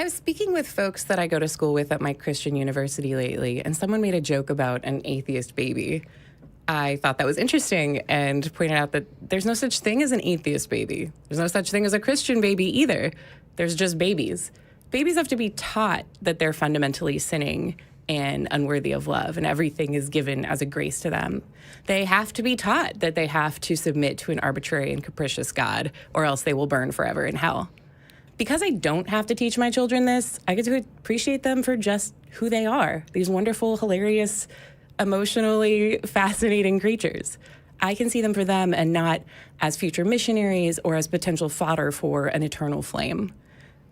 I was speaking with folks that I go to school with at my Christian university lately, and someone made a joke about an atheist baby. I thought that was interesting and pointed out that there's no such thing as an atheist baby. There's no such thing as a Christian baby either. There's just babies. Babies have to be taught that they're fundamentally sinning and unworthy of love, and everything is given as a grace to them. They have to be taught that they have to submit to an arbitrary and capricious God, or else they will burn forever in hell. Because I don't have to teach my children this, I get to appreciate them for just who they are, these wonderful, hilarious, emotionally fascinating creatures. I can see them for them and not as future missionaries or as potential fodder for an eternal flame.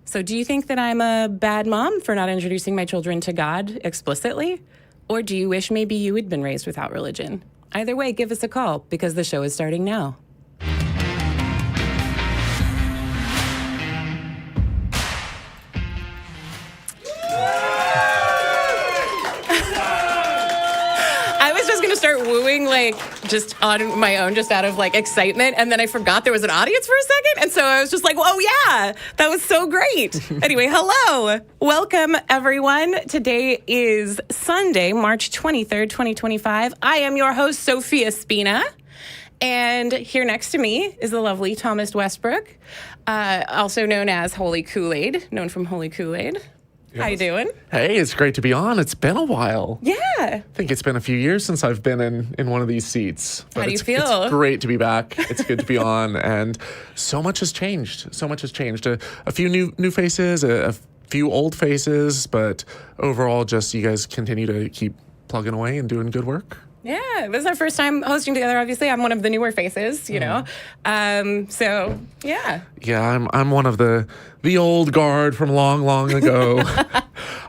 So do you think that I'm a bad mom for not introducing my children to God explicitly? Or do you wish maybe you had been raised without religion? Either way, give us a call because the show is starting now. Start wooing just on my own, just out of excitement, and then I forgot there was an audience for a second, and so I was just like, "Oh yeah, that was so great." Anyway, hello, welcome everyone. Today is Sunday, March 23rd, 2025. I am your host, Sofia Spina, and here next to me is the lovely Thomas Westbrook, also known as Holy Kool-Aid, known from Holy Kool-Aid. Yes. How you doing? Hey, it's great to be on. It's been a while. Yeah. I think it's been a few years since I've been in one of these seats. But How do you feel? It's great to be back. It's good to be on. And so much has changed. So much has changed. A few new faces, a few old faces, but overall, just you guys continue to keep plugging away and doing good work. Yeah, this is our first time hosting together. Obviously, I'm one of the newer faces, you know. So yeah. Yeah, I'm one of the old guard from long ago.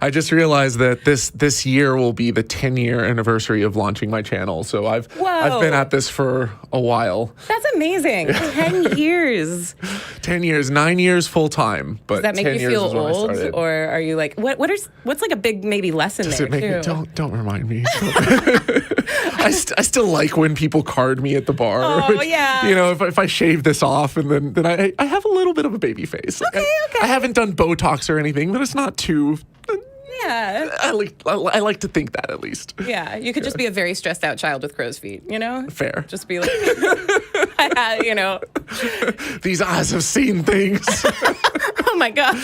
I just realized that this year will be the 10-year anniversary of launching my channel. So I've been at this for a while. That's amazing. 10 years. 10 years, 9 years full time. But does that make you feel old, or are you like what's like a big maybe lesson does there it make too? Me, don't remind me. I still like when people card me at the bar. Oh, which, yeah. You know, if I shave this off and then I have a little bit of a baby face. Okay. I haven't done Botox or anything, but it's not too... Yeah. I like to think that at least. Yeah, you could just be a very stressed out child with crow's feet, you know? Fair. Just be like, you know. These eyes have seen things. Oh my God.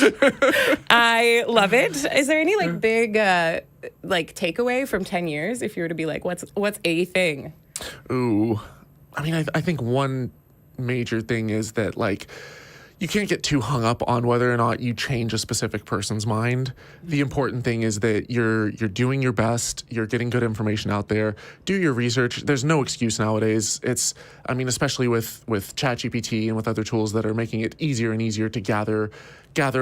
I love it. Is there any big takeaway from 10 years if you were to be like, what's a thing? Ooh. I mean, I think one major thing is that you can't get too hung up on whether or not you change a specific person's mind. The important thing is that you're doing your best, you're getting good information out there, do your research. There's no excuse nowadays. Especially with ChatGPT and with other tools that are making it easier and easier to gather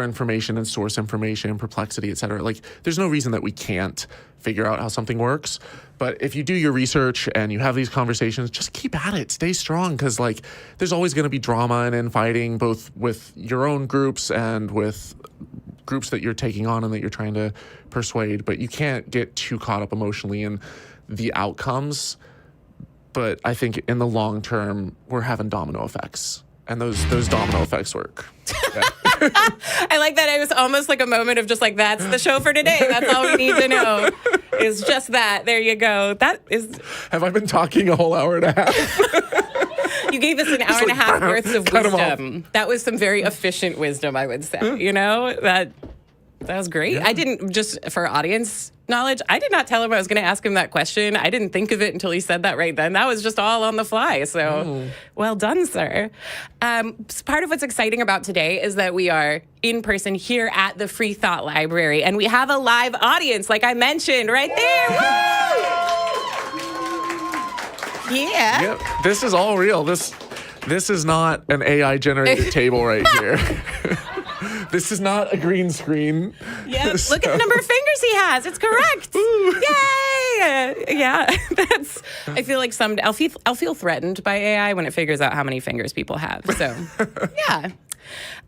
information and source information, Perplexity, et cetera. There's no reason that we can't figure out how something works. But if you do your research and you have these conversations, just keep at it. Stay strong, because there's always going to be drama and infighting, both with your own groups and with groups that you're taking on and that you're trying to persuade. But you can't get too caught up emotionally in the outcomes. But I think in the long term, we're having domino effects. And those domino effects work. Yeah. I like that. It was almost like a moment of just that's the show for today. That's all we need to know. Is just that. There you go. That is. Have I been talking a whole hour and a half? You gave us an hour and a half worth of wisdom. That was some very efficient wisdom, I would say. You know, that was great. Yeah. I didn't, just for audience knowledge, I did not tell him I was going to ask him that question. I didn't think of it until he said that right then. That was just all on the fly. So well done, sir. Part of what's exciting about today is that we are in person here at the Free Thought Library, and we have a live audience, like I mentioned, right there. Woo! Yeah. Yep. This is all real. This is not an AI generated table right here. This is not a green screen. Yep. So. Look at the number of fingers he has. It's correct. Ooh. Yay! Yeah. I feel like someday I'll feel threatened by AI when it figures out how many fingers people have. So, yeah.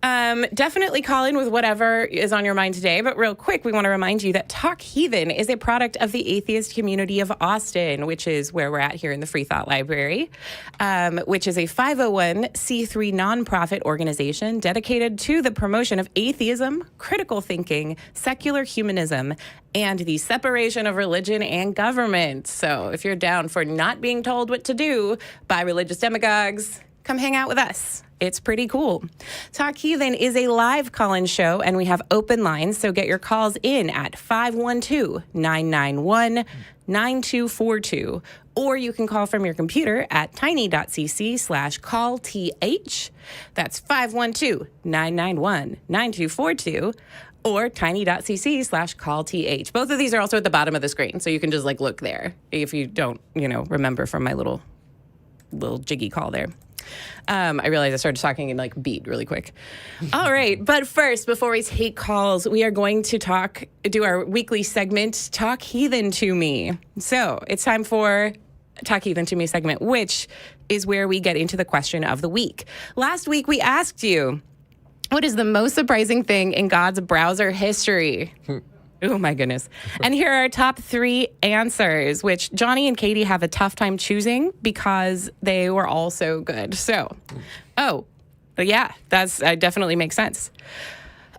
Definitely call in with whatever is on your mind today. But real quick, we want to remind you that Talk Heathen is a product of the Atheist Community of Austin, which is where we're at here in the Free Thought Library, which is a 501c3 nonprofit organization dedicated to the promotion of atheism, critical thinking, secular humanism, and the separation of religion and government. So if you're down for not being told what to do by religious demagogues, come hang out with us. It's pretty cool. Talk Heathen is a live call-in show, and we have open lines, so get your calls in at 512-991-9242. Or you can call from your computer at tiny.cc/callth. That's 512-991-9242. Or tiny.cc/callth. Both of these are also at the bottom of the screen, so you can just look there if you don't, remember from my little jiggy call there. I realized I started talking in beat really quick. All right, but first, before we take calls, we are going to do our weekly segment, Talk Heathen to Me. So it's time for Talk Heathen to Me segment, which is where we get into the question of the week. Last week, we asked you, what is the most surprising thing in God's browser history? Oh, my goodness. And here are our top 3 answers, which Johnny and Katie have a tough time choosing because they were all so good. So, yeah, that definitely makes sense.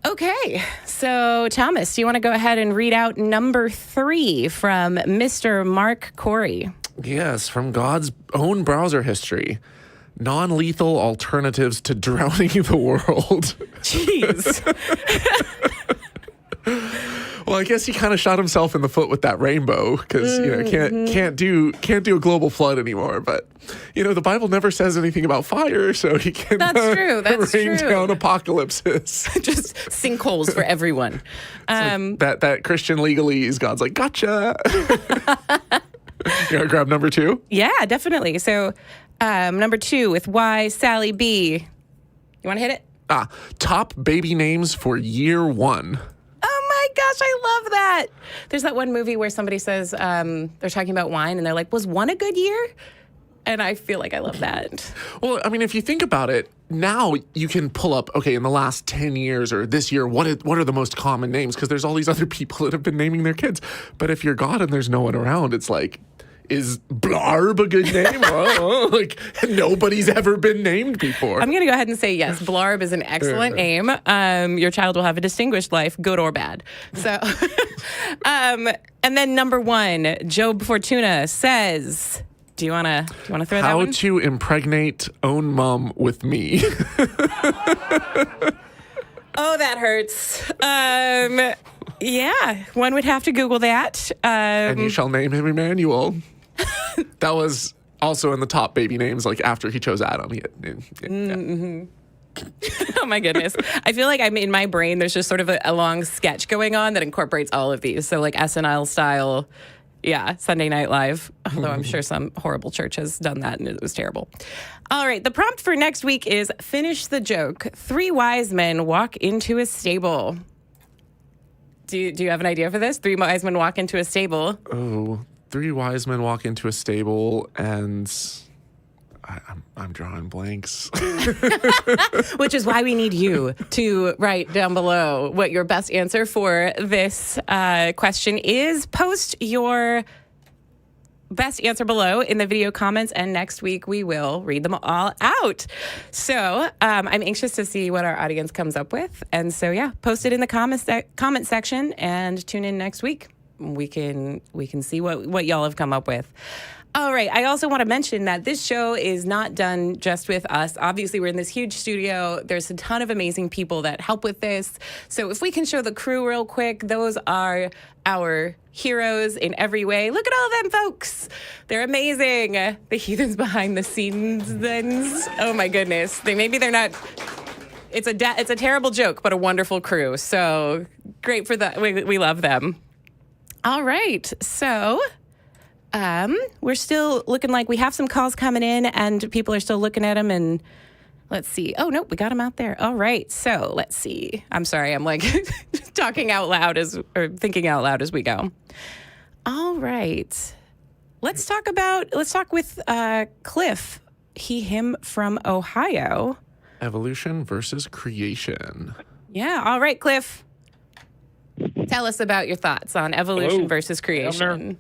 Okay, so Thomas, do you want to go ahead and read out number 3 from Mr. Mark Corey? Yes, from God's own browser history. Non-lethal alternatives to drowning the world. Jeez. Well, I guess he kind of shot himself in the foot with that rainbow because can't do a global flood anymore. But the Bible never says anything about fire, so he can rain down apocalypses. Just sinkholes for everyone. That Christian legalese, God's like, gotcha. You want to grab number 2? Yeah, definitely. So number 2 with Y Sally B. You want to hit it? Top baby names for year 1. Gosh, I love that. There's that one movie where somebody says they're talking about wine and they're like, was 1 a good year? And I feel like I love that. Well, I mean, if you think about it, now you can pull up, okay, in the last 10 years or this year, what are the most common names? Because there's all these other people that have been naming their kids. But if you're God and there's no one around, it's like, is Blarb a good name? Nobody's ever been named before. I'm going to go ahead and say yes. Blarb is an excellent name. Your child will have a distinguished life, good or bad. So, and then number 1, Job Fortuna says, do you want to throw that one? How to impregnate own mom with me. Oh, that hurts. Yeah, one would have to Google that. And you shall name him Emmanuel. That was also in the top baby names, after he chose Adam. Mm-hmm. Oh, my goodness. I feel like in my brain, there's just sort of a long sketch going on that incorporates all of these. So SNL style, Sunday Night Live. Although I'm sure some horrible church has done that and it was terrible. All right, the prompt for next week is finish the joke. 3 wise men walk into a stable. Do you have an idea for this? 3 wise men walk into a stable. Oh, 3 wise men walk into a stable and I'm drawing blanks. Which is why we need you to write down below what your best answer for this question is. Post your best answer below in the video comments, and next week we will read them all out. So I'm anxious to see what our audience comes up with. And so, post it in the comment section and tune in next week. We can see what y'all have come up with. All right. I also want to mention that this show is not done just with us. Obviously, we're in this huge studio. There's a ton of amazing people that help with this. So if we can show the crew real quick, those are our heroes in every way. Look at all them folks. They're amazing. The heathens behind the scenes. Oh, my goodness. They're not... It's a terrible joke, but a wonderful crew. So great for that. We love them. All right. So... we're still looking like we have some calls coming in and people are still looking at them, and let's see. Oh, no, we got them out there. All right. So let's see. I'm sorry. I'm talking out loud or thinking out loud as we go. All right. Let's talk with Cliff, him from Ohio. Evolution versus creation. Yeah. All right, Cliff. Tell us about your thoughts on evolution Hello? versus creation.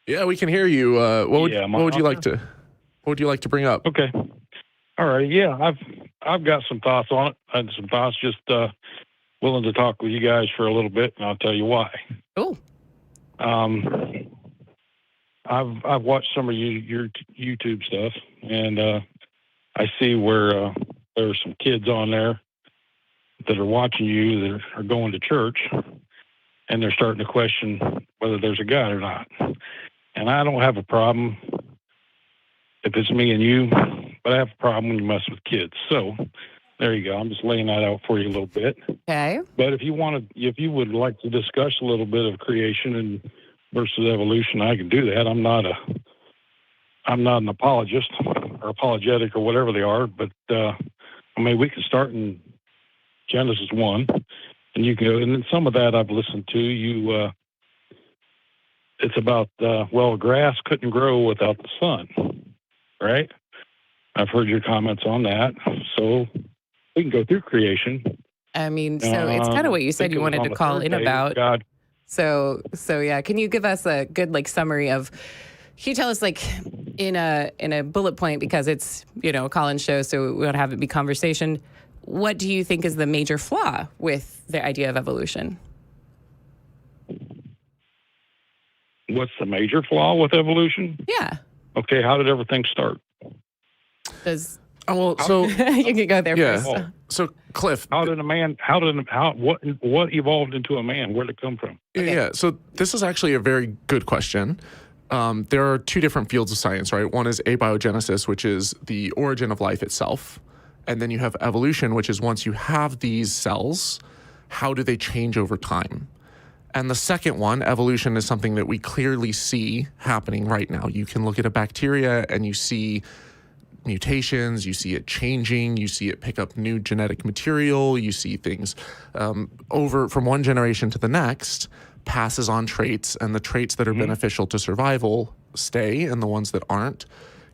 Yeah, we can hear you. What would Yeah, am I what would you on like to what would you like to bring up? Okay. All right. Yeah, I've got some thoughts on it. I had some thoughts. Just willing to talk with you guys for a little bit, and I'll tell you why. Oh. I've watched some of your YouTube stuff, and I see where there are some kids on there that are watching you that are going to church, and they're starting to question whether there's a God or not. And I don't have a problem if it's me and you, but I have a problem when you mess with kids. So there you go. I'm just laying that out for you a little bit. Okay. But if you would like to discuss a little bit of creation and versus evolution, I can do that. I'm not an apologist or apologetic or whatever they are, but I mean, we can start in Genesis 1, and you can go, and then some of that I've listened to. It's about grass couldn't grow without the sun, right? I've heard your comments on that, so we can go through creation. I mean, so it's kind of what you said you wanted to call in about. God. So yeah, can you give us a good summary of? Can you tell us in a bullet point, because it's a call-in show, so we don't have it be conversation. What do you think is the major flaw with the idea of evolution? What's the major flaw with evolution? Yeah. Okay, how did everything start? Does So you can go there yeah. first. So Cliff, What evolved into a man? Where did it come from? yeah. So this is actually a very good question. There are two different fields of science, right? One is abiogenesis, which is the origin of life itself. And then you have evolution, which is once you have these cells, how do they change over time? And the second one, evolution, is something that we clearly see happening right now. You can look at a bacteria and you see mutations, you see it changing, you see it pick up new genetic material, you see things over from one generation to the next, passes on traits, and the traits that are beneficial to survival stay, and the ones that aren't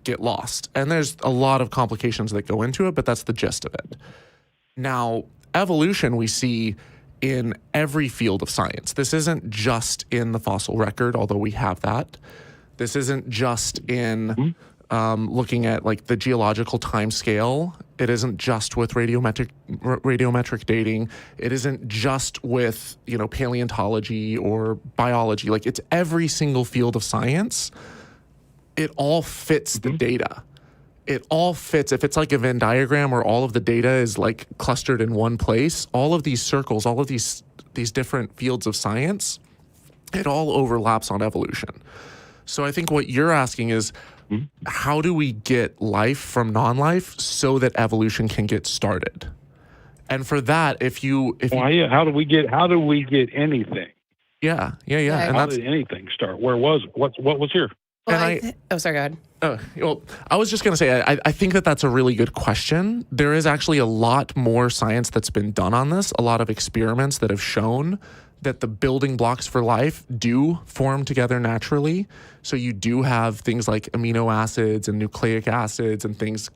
get lost. And there's a lot of complications that go into it, but that's the gist of it. Now, evolution we see in every field of science. This isn't just in the fossil record, although we have that. This isn't just in looking at the geological time scale. It isn't just with radiometric dating. It isn't just with paleontology or biology. It's every single field of science. It all fits the data. It all fits. If it's like a Venn diagram where all of the data is clustered in one place, all of these circles, all of these different fields of science, it all overlaps on evolution. So I think what you're asking is, how do we get life from non-life so that evolution can get started? And for that, How do we get anything? Yeah. And How did anything start? Where was it? What was here? Well, sorry, go ahead. I was just going to say, I think that's a really good question. There is actually a lot more science that's been done on this, a lot of experiments that have shown that the building blocks for life do form together naturally. So you do have things like amino acids and nucleic acids and things,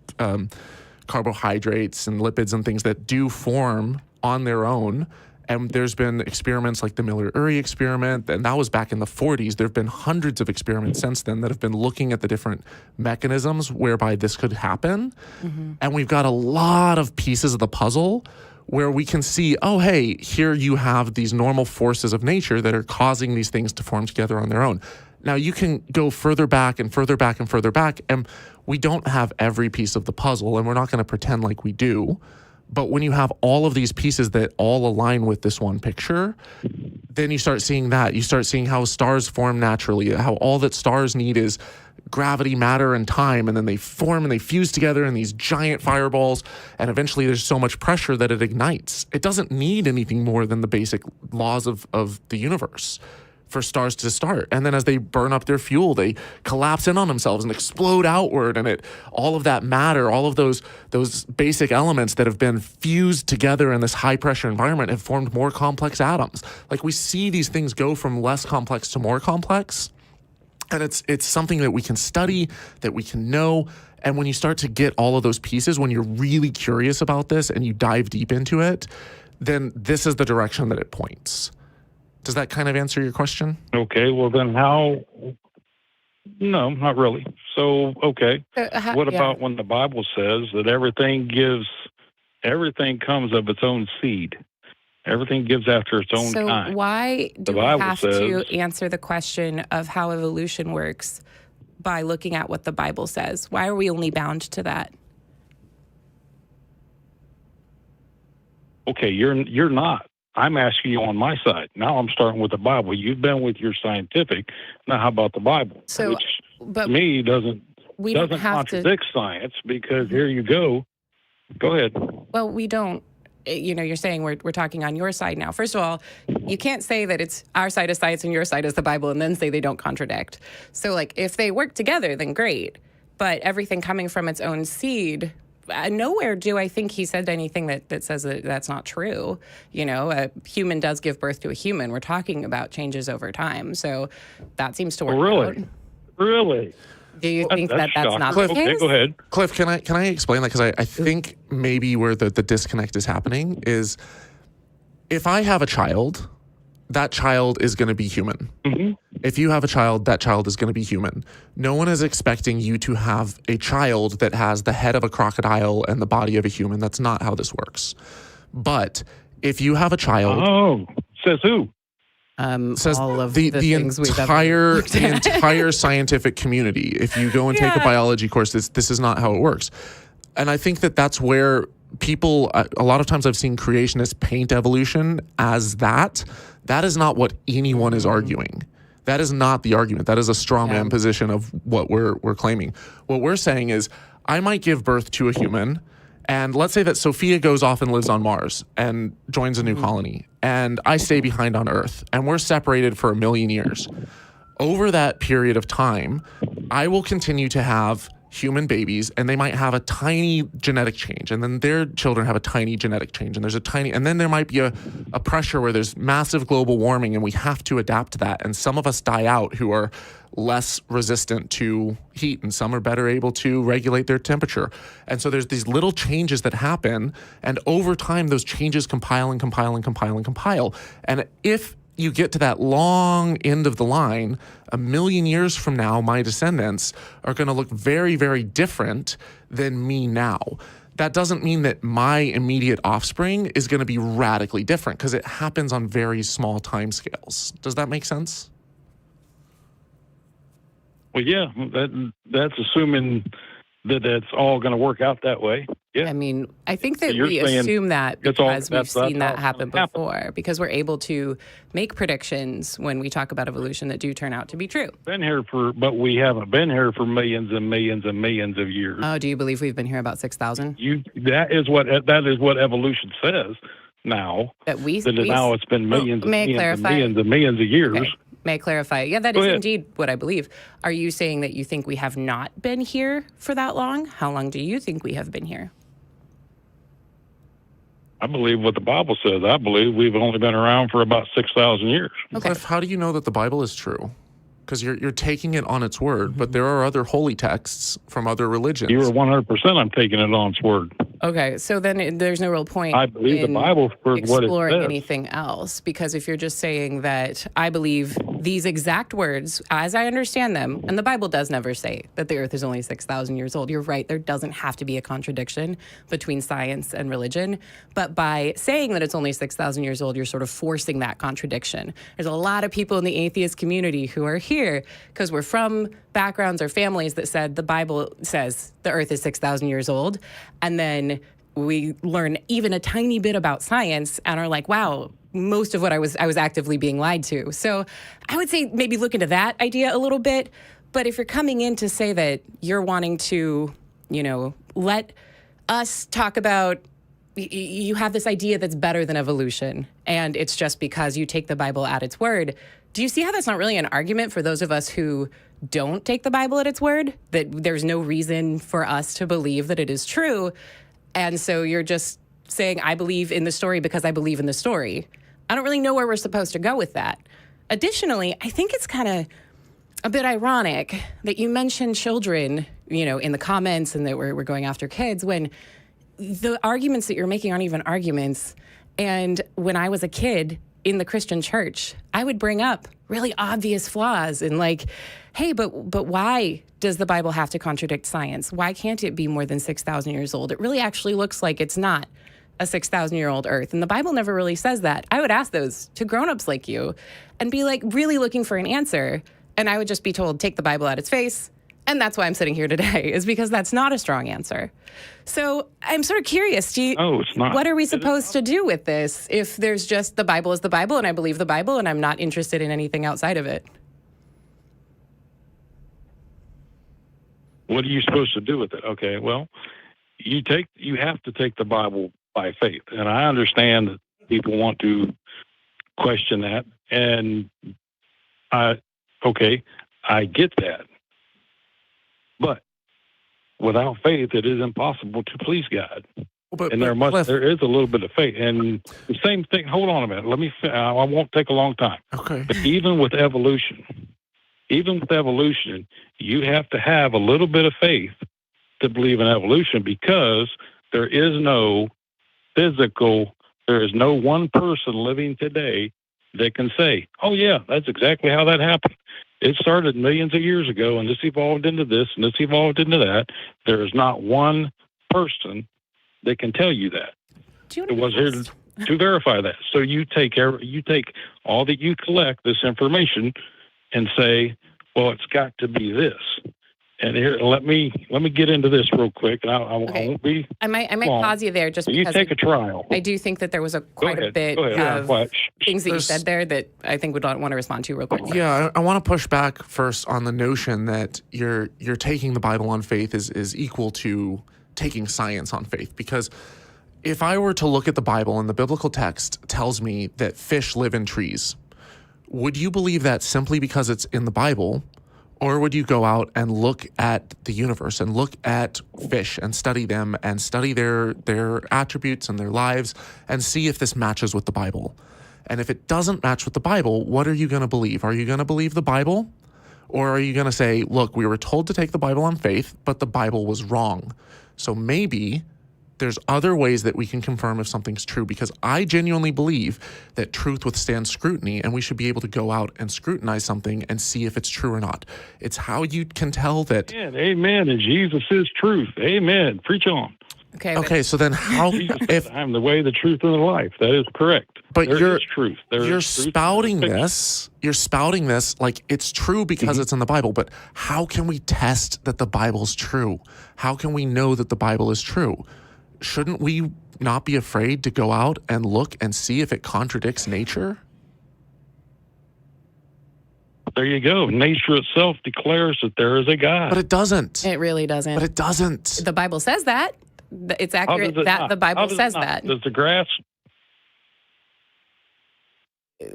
carbohydrates and lipids and things that do form on their own. And there's been experiments like the Miller-Urey experiment, and that was back in the 40s. There have been hundreds of experiments since then that have been looking at the different mechanisms whereby this could happen. And we've got a lot of pieces of the puzzle where we can see, oh, hey, here you have these normal forces of nature that are causing these things to form together on their own. Now, you can go further back and further back and further back, and we don't have every piece of the puzzle, and we're not going to pretend like we do. But when you have all of these pieces that all align with this one picture, then you start seeing that. You start seeing how stars form naturally, how all that stars need is gravity, matter, and time, and then they form and they fuse together in these giant fireballs, and eventually there's so much pressure that it ignites. It doesn't need anything more than the basic laws of the universe for stars to start. And then as they burn up their fuel, they collapse in on themselves and explode outward. And all of that matter, all of those basic elements that have been fused together in this high pressure environment have formed more complex atoms. We see these things go from less complex to more complex. And it's something that we can study, that we can know. And when you start to get all of those pieces, when you're really curious about this and you dive deep into it, then this is the direction that it points. Does that kind of answer your question? Okay, well then how? No, not really. So, okay. What about when the Bible says that everything comes of its own seed? Everything gives after its own kind. So why do we have to answer the question of how evolution works by looking at what the Bible says? Why are we only bound to that? Okay, you're not. I'm asking you on my side. Now I'm starting with the Bible. You've been with your scientific. Now how about the Bible? So, which but to me doesn't have contradict science, because here you go. Go ahead. Well, we don't. You're saying we're talking on your side now. First of all, you can't say that it's our side is science and your side is the Bible and then say they don't contradict. So, like, if they work together, then great. But everything coming from its own seed, nowhere do I think he said anything that says that that's not true. A human does give birth to a human. We're talking about changes over time. So that seems to work out. Really? Do you think that's not Cliff, the case? Okay, go ahead. Cliff, can I explain that? Because I think maybe where the disconnect is happening is if I have a child, that child is going to be human. Mm-hmm. If you have a child, that child is going to be human. No one is expecting you to have a child that has the head of a crocodile and the body of a human. That's not how this works. But if you have a child... Oh, says who? Says all of the things entire scientific community. If you go and take a biology course, this is not how it works. And I think that's where people, a lot of times I've seen creationists paint evolution as that. That is not what anyone is arguing. That is not the argument. That is a straw man position of what we're claiming. What we're saying is, I might give birth to a human, and let's say that Sofia goes off and lives on Mars and joins a new colony, and I stay behind on Earth, and we're separated for 1 million years. Over that period of time, I will continue to have human babies, and they might have a tiny genetic change, and then their children have a tiny genetic change, and then there might be a pressure where there's massive global warming, and we have to adapt to that. And some of us die out who are less resistant to heat, and some are better able to regulate their temperature. And so there's these little changes that happen, and over time those changes compile and compile and compile and compile. And if you get to that long end of the line, 1 million years from now, my descendants are going to look very, very different than me now. That doesn't mean that my immediate offspring is going to be radically different, because it happens on very small time scales. Does that make sense? Well, yeah, that's assuming that it's all going to work out that way. Yeah. I mean, I think that You're we saying assume that because we've seen that happen how it's before, because we're able to make predictions when we talk about evolution that do turn out to be true. But we haven't been here for millions and millions and millions of years. Oh, do you believe we've been here about 6,000? That is what evolution says now. Now it's been millions and millions and millions of years. Okay. May I clarify? Yeah, that is indeed what I believe. Are you saying that you think we have not been here for that long? How long do you think we have been here? I believe what the Bible says. I believe we've only been around for about 6,000 years. Okay. Cliff, how do you know that the Bible is true? Because you're taking it on its word, but there are other holy texts from other religions. You are 100%. I'm taking it on its word. Okay, so then there's no real point. I believe the Bible for what it says. Exploring anything else, because if you're just saying that I believe these exact words as I understand them, and the Bible does never say that the Earth is only 6,000 years old. You're right. There doesn't have to be a contradiction between science and religion, but by saying that it's only 6,000 years old, you're sort of forcing that contradiction. There's a lot of people in the atheist community who are here because we're from backgrounds or families that said the Bible says the Earth is 6,000 years old, and then we learn even a tiny bit about science and are like, wow, most of what I was actively being lied to. So I would say maybe look into that idea a little bit. But if you're coming in to say that you're wanting to, let us talk about, you have this idea that's better than evolution, and it's just because you take the Bible at its word. Do you see how that's not really an argument for those of us who don't take the Bible at its word? That there's no reason for us to believe that it is true. And so you're just saying, I believe in the story because I believe in the story. I don't really know where we're supposed to go with that. Additionally, I think it's kind of a bit ironic that you mention children in the comments and that we're going after kids, when the arguments that you're making aren't even arguments. And when I was a kid in the Christian church, I would bring up really obvious flaws and like, hey, but why does the Bible have to contradict science? Why can't it be more than 6,000 years old? It really actually looks like it's not a 6,000-year-old earth. And the Bible never really says that. I would ask those to grownups like you and be like really looking for an answer. And I would just be told, take the Bible at its face. And that's why I'm sitting here today, is because that's not a strong answer. So I'm sort of curious, No, it's not. what are we supposed to do with this if there's just the Bible is the Bible and I believe the Bible and I'm not interested in anything outside of it? What are you supposed to do with it? Okay, well, you have to take the Bible by faith. And I understand that people want to question that. And I get that. But without faith, it is impossible to please God. And there is a little bit of faith. And the same thing, hold on a minute. I won't take a long time. Okay. But even with evolution, you have to have a little bit of faith to believe in evolution, because there is no one person living today that can say, oh yeah, that's exactly how that happened. It started millions of years ago, and this evolved into this, and this evolved into that. There is not one person that can tell you that. It was here to verify that. So you take all that you collect, this information, and say, well, it's got to be this. And here, let me get into this real quick. I won't be. I might long. pause you there just you because take a trial. I do think that there was quite a bit of things that you said there that I think would want to respond to real quick. Yeah, I want to push back first on the notion that you're taking the Bible on faith is equal to taking science on faith. Because if I were to look at the Bible and the biblical text tells me that fish live in trees, would you believe that simply because it's in the Bible? Or would you go out and look at the universe and look at fish and study them and study their attributes and their lives and see if this matches with the Bible? And if it doesn't match with the Bible, what are you going to believe? Are you going to believe the Bible? Or are you going to say, look, we were told to take the Bible on faith, but the Bible was wrong. So maybe there's other ways that we can confirm if something's true, because I genuinely believe that truth withstands scrutiny, and we should be able to go out and scrutinize something and see if it's true or not. It's how you can tell that. Amen. And Jesus is truth. Amen. Preach on. Okay. So then, how? If I'm the way, the truth, and the life, that is correct. But there is truth. You're spouting this. You're spouting this like it's true because it's in the Bible. But how can we test that the Bible's true? How can we know that the Bible is true? Shouldn't we not be afraid to go out and look and see if it contradicts nature? There you go. Nature itself declares that there is a God. But it doesn't. It really doesn't. But it doesn't. The Bible says that. It's accurate that the Bible says that. Does the grass...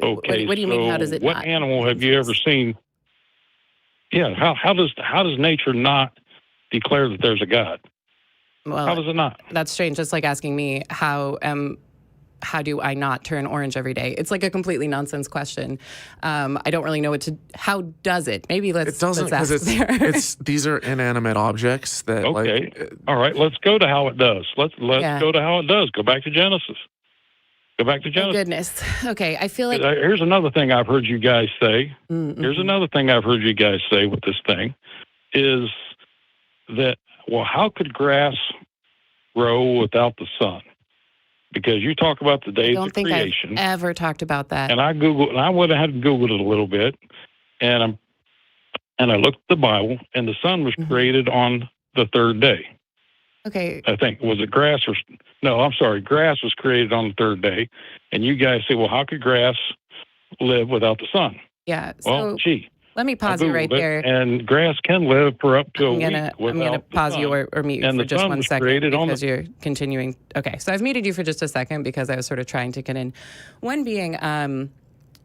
Okay, what do you mean, how does it what not? animal have you ever seen? Yeah, how does nature not declare that there's a God? Well, how does it not? That's strange. It's like asking me how do I not turn orange every day? It's like a completely nonsense question. I don't really know how does it? Maybe let's. It doesn't, let's ask there. These are inanimate objects that. Okay. All right. Let's go to how it does. Let's go to how it does. Go back to Genesis. Oh, goodness. Okay. I feel like here's another thing I've heard you guys say. Mm-hmm. Here's another thing I've heard you guys say with this thing is that, well, how could grass grow without the sun? Because you talk about the days of creation. I don't think I've ever talked about that. And I went ahead and Googled it a little bit, and I looked at the Bible, and the sun was created on the third day. Okay. I think, was it grass or... No, I'm sorry. Grass was created on the third day. And you guys say, well, how could grass live without the sun? Yeah. Well, let me pause you right there. And grass can live for up to a week without I'm going to pause you or mute you for just 1 second because you're continuing. Okay. So I've muted you for just a second because I was sort of trying to get in. One being,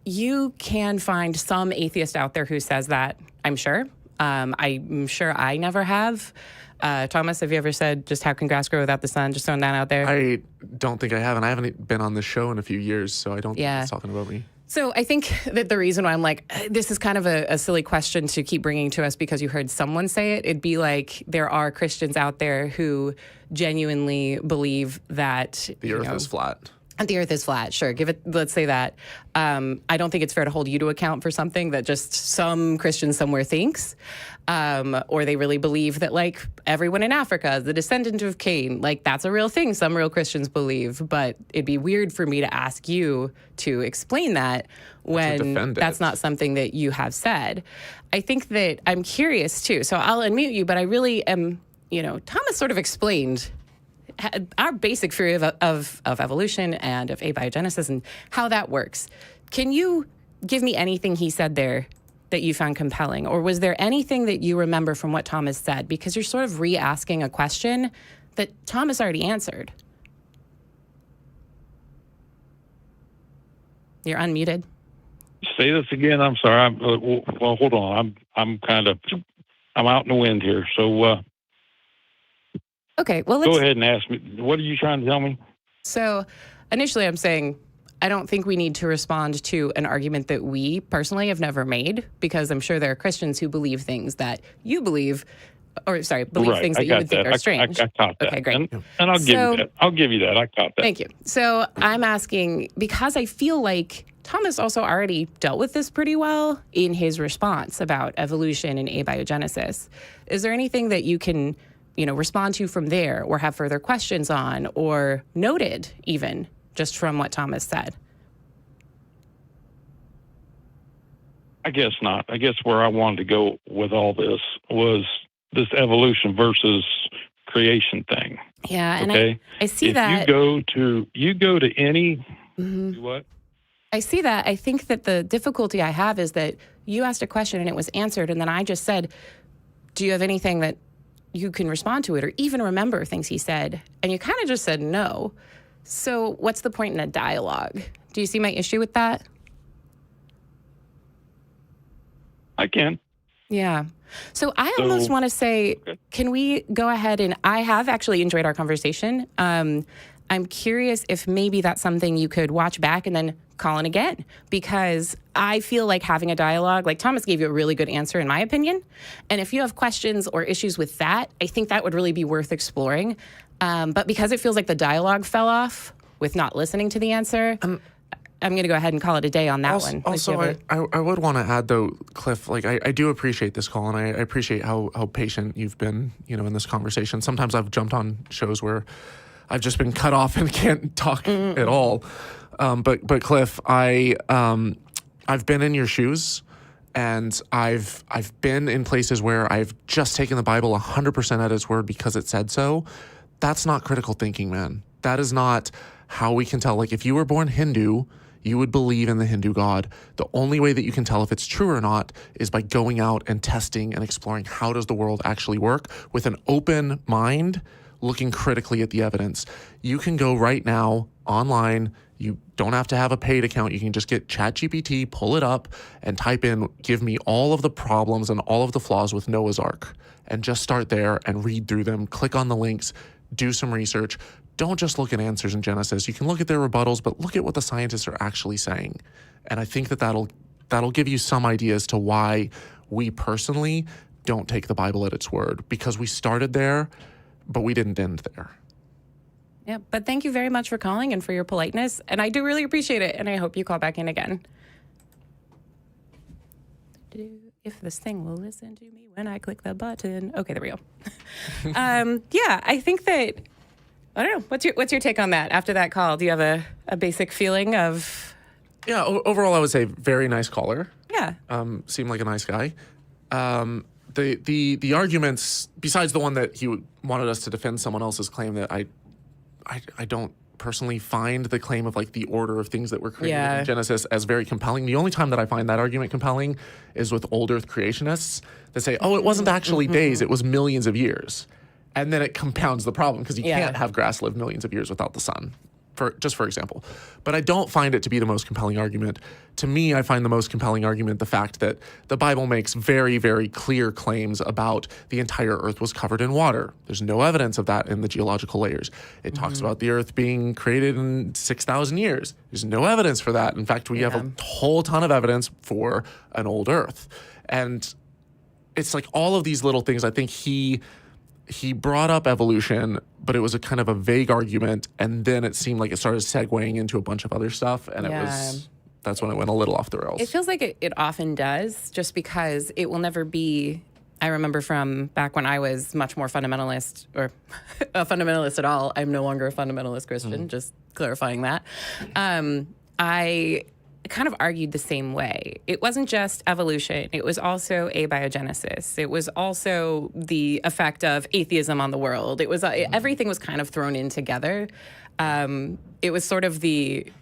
you can find some atheist out there who says that, I'm sure. I'm sure I never have. Thomas, have you ever said just how can grass grow without the sun? Just throwing that out there. I don't think I have, and I haven't been on the show in a few years, so I don't think it's talking about me. So I think that the reason why I'm like, this is kind of a silly question to keep bringing to us because you heard someone say it. It'd be like there are Christians out there who genuinely believe that The earth is flat. the earth is flat. Sure. Let's say that. I don't think it's fair to hold you to account for something that just some Christian somewhere thinks. Or they really believe that like everyone in Africa is the descendant of Cain. Like that's a real thing some real Christians believe. But it'd be weird for me to ask you to explain that when that's not something that you have said. I think that I'm curious too. So I'll unmute you, but I really am, Thomas sort of explained our basic theory of evolution and of abiogenesis and how that works. Can you give me anything he said there that you found compelling? Or was there anything that you remember from what Thomas said? Because you're sort of re-asking a question that Thomas already answered. You're unmuted. Say this again. I'm sorry. Well, hold on. I'm out in the wind here. So okay. Well, go ahead and ask me. What are you trying to tell me? So initially I'm saying, I don't think we need to respond to an argument that we personally have never made, because I'm sure there are Christians who believe things that you believe, things that you would think are strange. I caught that. Okay, great. And I'll give you that. I'll give you that. I caught that. Thank you. So I'm asking, because I feel like Thomas also already dealt with this pretty well in his response about evolution and abiogenesis. Is there anything that you can, respond to from there or have further questions on or noted even just from what Thomas said? I guess not. I guess where I wanted to go with all this was this evolution versus creation thing. Yeah, and okay? I see if that. You go to any what? I see that. I think that the difficulty I have is that you asked a question and it was answered, and then I just said, do you have anything that you can respond to it or even remember things he said? And you kind of just said no. So what's the point in a dialogue? Do you see my issue with that? I can. Yeah. So I almost want to say, can we go ahead and I have actually enjoyed our conversation. I'm curious if maybe that's something you could watch back and then call in again, because I feel like having a dialogue, like Thomas gave you a really good answer in my opinion. And if you have questions or issues with that, I think that would really be worth exploring. But because it feels like the dialogue fell off with not listening to the answer, I'm going to go ahead and call it a day on that one. Also, I would want to add, though, Cliff, like I do appreciate this call, and I appreciate how patient you've been, in this conversation. Sometimes I've jumped on shows where I've just been cut off and can't talk at all. But Cliff, I've been in your shoes, and I've been in places where I've just taken the Bible 100% at its word because it said so. That's not critical thinking, man. That is not how we can tell. Like, if you were born Hindu, you would believe in the Hindu God. The only way that you can tell if it's true or not is by going out and testing and exploring how does the world actually work with an open mind, looking critically at the evidence. You can go right now online. You don't have to have a paid account. You can just get ChatGPT, pull it up, and type in, give me all of the problems and all of the flaws with Noah's Ark, and just start there and read through them. Click on the links, do some research. Don't just look at answers in Genesis. You can look at their rebuttals, but look at what the scientists are actually saying. And I think that'll give you some ideas to why we personally don't take the Bible at its word, because we started there, but we didn't end there. Yeah, but thank you very much for calling and for your politeness. And I do really appreciate it. And I hope you call back in again. If this thing will listen to me when I click the button. Okay, there we go. Yeah, I think that, I don't know. What's your take on that after that call? Do you have a basic feeling of? Yeah, overall, I would say very nice caller. Yeah. Seemed like a nice guy. The arguments, besides the one that he wanted us to defend someone else's claim, that I don't personally find the claim of like the order of things that were created in Genesis as very compelling. The only time that I find that argument compelling is with old earth creationists that say, oh, it wasn't actually days, it was millions of years. And then it compounds the problem because you can't have grass live millions of years without the sun. for example. But I don't find it to be the most compelling argument. To me, I find the most compelling argument the fact that the Bible makes very, very clear claims about the entire earth was covered in water. There's no evidence of that in the geological layers. It talks about the earth being created in 6,000 years. There's no evidence for that. In fact, we have a whole ton of evidence for an old earth. And it's like all of these little things. I think he brought up evolution, but it was a kind of a vague argument, and then it seemed like it started segueing into a bunch of other stuff, and that's when it went a little off the rails. It feels like it often does, just because it will never be. I remember from back when I was much more fundamentalist, or a fundamentalist at all. I'm no longer a fundamentalist Christian, just clarifying that. I kind of argued the same way. It wasn't just evolution. It was also abiogenesis. It was also the effect of atheism on the world. It was everything was kind of thrown in together. It was sort of the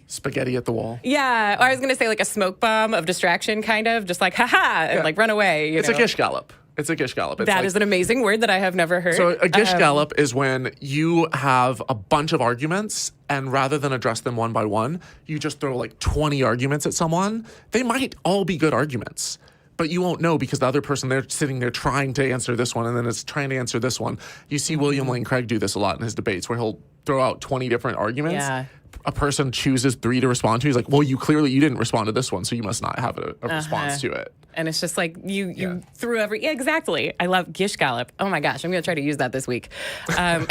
spaghetti at the wall. Yeah, or I was going to say like a smoke bomb of distraction, kind of just like haha, and like run away. It's a gish gallop. It's a gish gallop. That is an amazing word that I have never heard. So a gish gallop is when you have a bunch of arguments, and rather than address them one by one, you just throw like 20 arguments at someone. They might all be good arguments, but you won't know because the other person, they're sitting there trying to answer this one, and then it's trying to answer this one. You see William Lane Craig do this a lot in his debates, where he'll throw out 20 different arguments. Yeah. A person chooses 3 to respond to. He's like, well, you didn't respond to this one, so you must not have a response to it. And it's just like you threw every... Yeah, exactly. I love gish gallop. Oh my gosh, I'm going to try to use that this week. Yeah,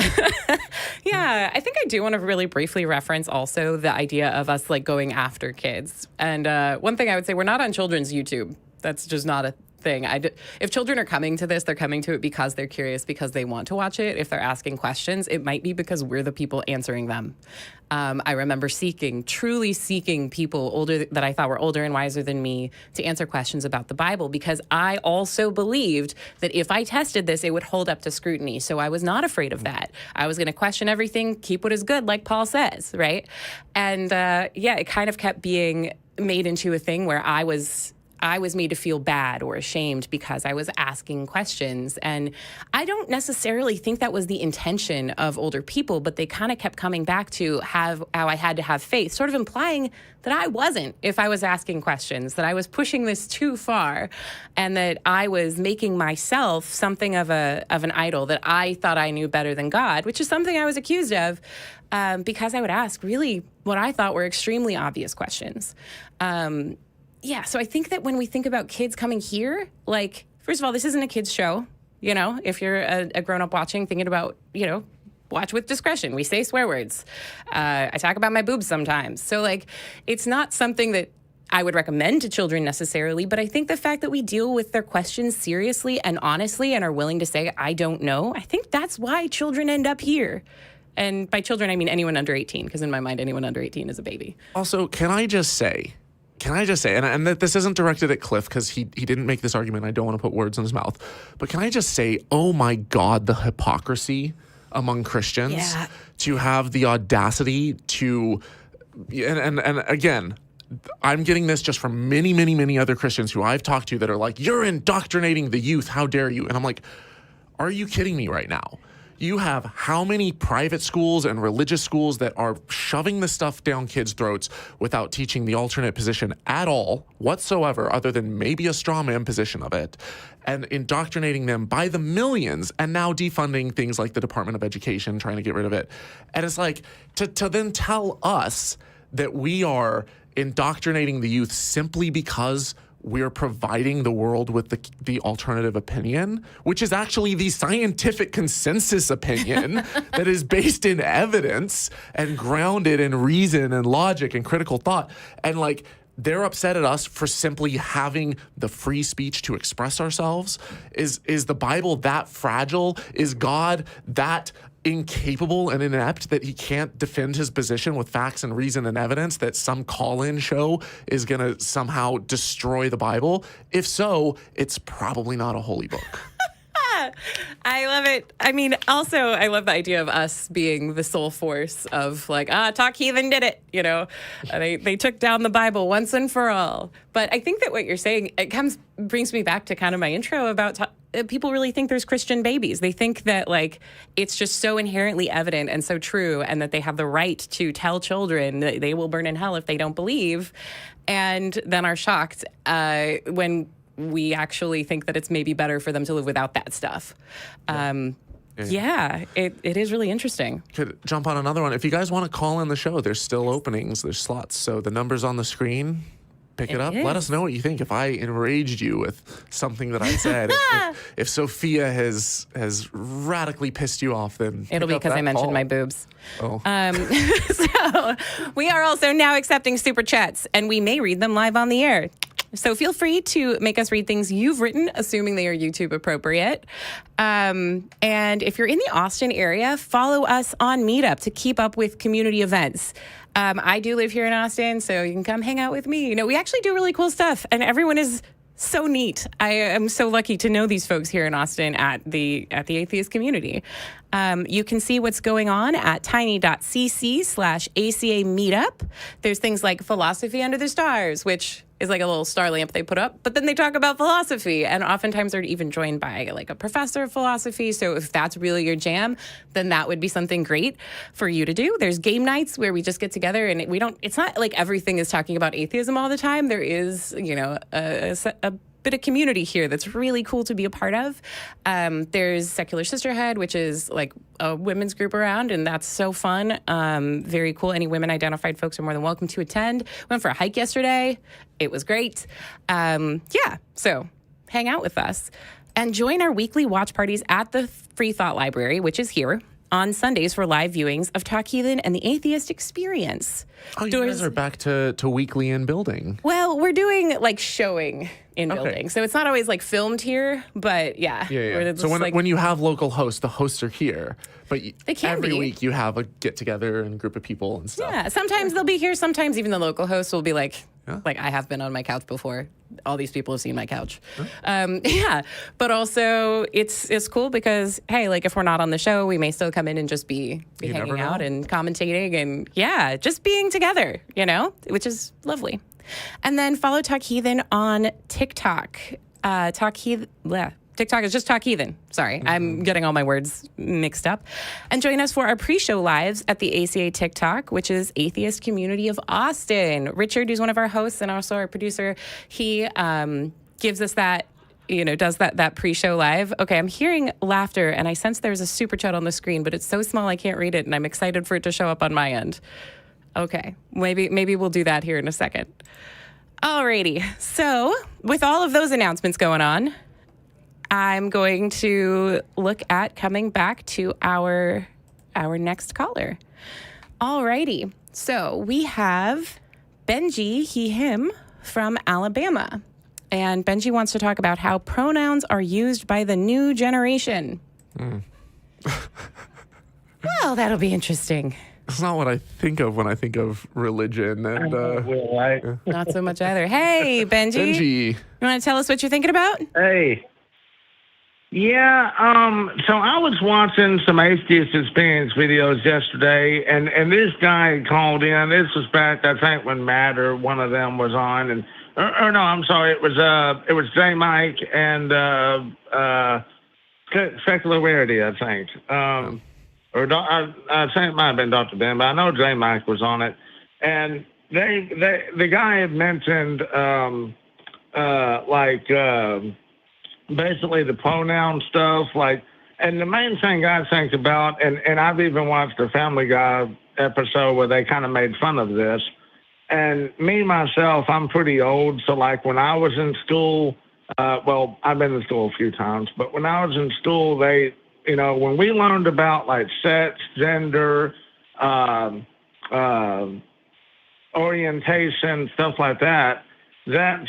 I think I do want to really briefly reference also the idea of us like going after kids. And one thing I would say, we're not on children's YouTube. That's just not a thing. If children are coming to this, they're coming to it because they're curious, because they want to watch it. If they're asking questions, it might be because we're the people answering them. I remember truly seeking people that I thought were older and wiser than me to answer questions about the Bible, because I also believed that if I tested this, it would hold up to scrutiny. So I was not afraid of that. I was going to question everything, keep what is good, like Paul says, right? And it kind of kept being made into a thing where I was made to feel bad or ashamed because I was asking questions. And I don't necessarily think that was the intention of older people, but they kind of kept coming back to how I had to have faith, sort of implying that I wasn't if I was asking questions, that I was pushing this too far, and that I was making myself something of an idol, that I thought I knew better than God, which is something I was accused of because I would ask really what I thought were extremely obvious questions. So I think that when we think about kids coming here, like, first of all, this isn't a kid's show. You know, if you're a grown-up watching, thinking about, watch with discretion. We say swear words. I talk about my boobs sometimes. So, like, it's not something that I would recommend to children necessarily, but I think the fact that we deal with their questions seriously and honestly and are willing to say, I don't know, I think that's why children end up here. And by children, I mean anyone under 18, because in my mind, anyone under 18 is a baby. Also, can I just say, and this isn't directed at Cliff because he didn't make this argument. I don't want to put words in his mouth. But can I just say, oh my God, the hypocrisy among Christians to have the audacity to, and again, I'm getting this just from many, many, many other Christians who I've talked to that are like, you're indoctrinating the youth. How dare you? And I'm like, are you kidding me right now? You have how many private schools and religious schools that are shoving this stuff down kids' throats without teaching the alternate position at all whatsoever, other than maybe a straw man position of it, and indoctrinating them by the millions, and now defunding things like the Department of Education, trying to get rid of it. And it's like, to then tell us that we are indoctrinating the youth simply because we're providing the world with the alternative opinion, which is actually the scientific consensus opinion that is based in evidence and grounded in reason and logic and critical thought. And like, they're upset at us for simply having the free speech to express ourselves. Is the Bible that fragile? Is God that incapable and inept that he can't defend his position with facts and reason and evidence, that some call-in show is going to somehow destroy the Bible? If so, it's probably not a holy book. I love it. I mean, also, I love the idea of us being the sole force of like, Talk Heathen did it, They took down the Bible once and for all. But I think that what you're saying, brings me back to kind of my intro about people really think there's Christian babies. They think that like it's just so inherently evident and so true, and that they have the right to tell children that they will burn in hell if they don't believe, and then are shocked when we actually think that it's maybe better for them to live without that stuff. Yeah, it is really interesting. Could jump on another one. If you guys want to call in the show, there's still openings. There's slots. So the number's on the screen. Pick it up. is. Let us know what you think. If I enraged you with something that I said, if Sophia has radically pissed you off, then It'll be because I mentioned my boobs. Oh. So we are also now accepting super chats, and we may read them live on the air. So feel free to make us read things you've written, assuming they are YouTube appropriate. And if you're in the Austin area, follow us on Meetup to keep up with community events. I do live here in Austin, so you can come hang out with me. You know, we actually do really cool stuff, and everyone is so neat. I am so lucky to know these folks here in Austin at the Atheist Community. You can see what's going on at tiny.cc/ACA Meetup. There's things like Philosophy Under the Stars, which is like a little star lamp they put up, but then they talk about philosophy, and oftentimes they're even joined by like a professor of philosophy. So if that's really your jam, then that would be something great for you to do. There's game nights where we just get together, and it's not like everything is talking about atheism all the time. There is, you know, a bit of community here that's really cool to be a part of. There's Secular Sisterhood, which is like a women's group around, and that's so fun. Very cool. Any women identified folks are more than welcome to attend. Went for a hike yesterday. It was great. So hang out with us and join our weekly watch parties at the Free Thought Library, which is here on Sundays for live viewings of Talk Heathen and the Atheist Experience. Oh, you guys are back to weekly in building. Well, we're doing like showing in building. So it's not always like filmed here, but yeah. Yeah. So when you have local hosts, the hosts are here. But every week you have a get together and group of people and stuff. Yeah. Sometimes they'll be here. Sometimes even the local hosts will be like, I have been on my couch before. All these people have seen my couch. But also it's cool because, hey, like if we're not on the show, we may still come in and just be hanging out and commentating and just being together, you know, which is lovely. And then follow Talk Heathen on TikTok. TikTok is just Talk Heathen. Sorry, I'm getting all my words mixed up. And join us for our pre-show lives at the ACA TikTok, which is Atheist Community of Austin. Richard, who's one of our hosts and also our producer, he gives us that, does that pre-show live. Okay, I'm hearing laughter, and I sense there's a super chat on the screen, but it's so small I can't read it, and I'm excited for it to show up on my end. Okay, maybe we'll do that here in a second. Alrighty, so with all of those announcements going on, I'm going to look at coming back to our next caller. Alrighty, so we have Benji, he, him, from Alabama. And Benji wants to talk about how pronouns are used by the new generation. Well, that'll be interesting. It's not what I think of when I think of religion. And Not so much either. Hey, Benji. Benji. You want to tell us what you're thinking about? Hey. Yeah, so I was watching some Atheist Experience videos yesterday, and this guy called in. This was back, I think, when Matt or one of them was on, and or no, I'm sorry, it was J. Mike and Secularity, I think. I think it might have been Dr. Ben, but I know J. Mike was on it, and the guy had mentioned basically the pronoun stuff, and the main thing I think about, and I've even watched a Family Guy episode where they kind of made fun of this, and me, myself, I'm pretty old, so like when I was in school, well, I've been to school a few times, but when I was in school, they, when we learned about like sex, gender, orientation, stuff like that, that's,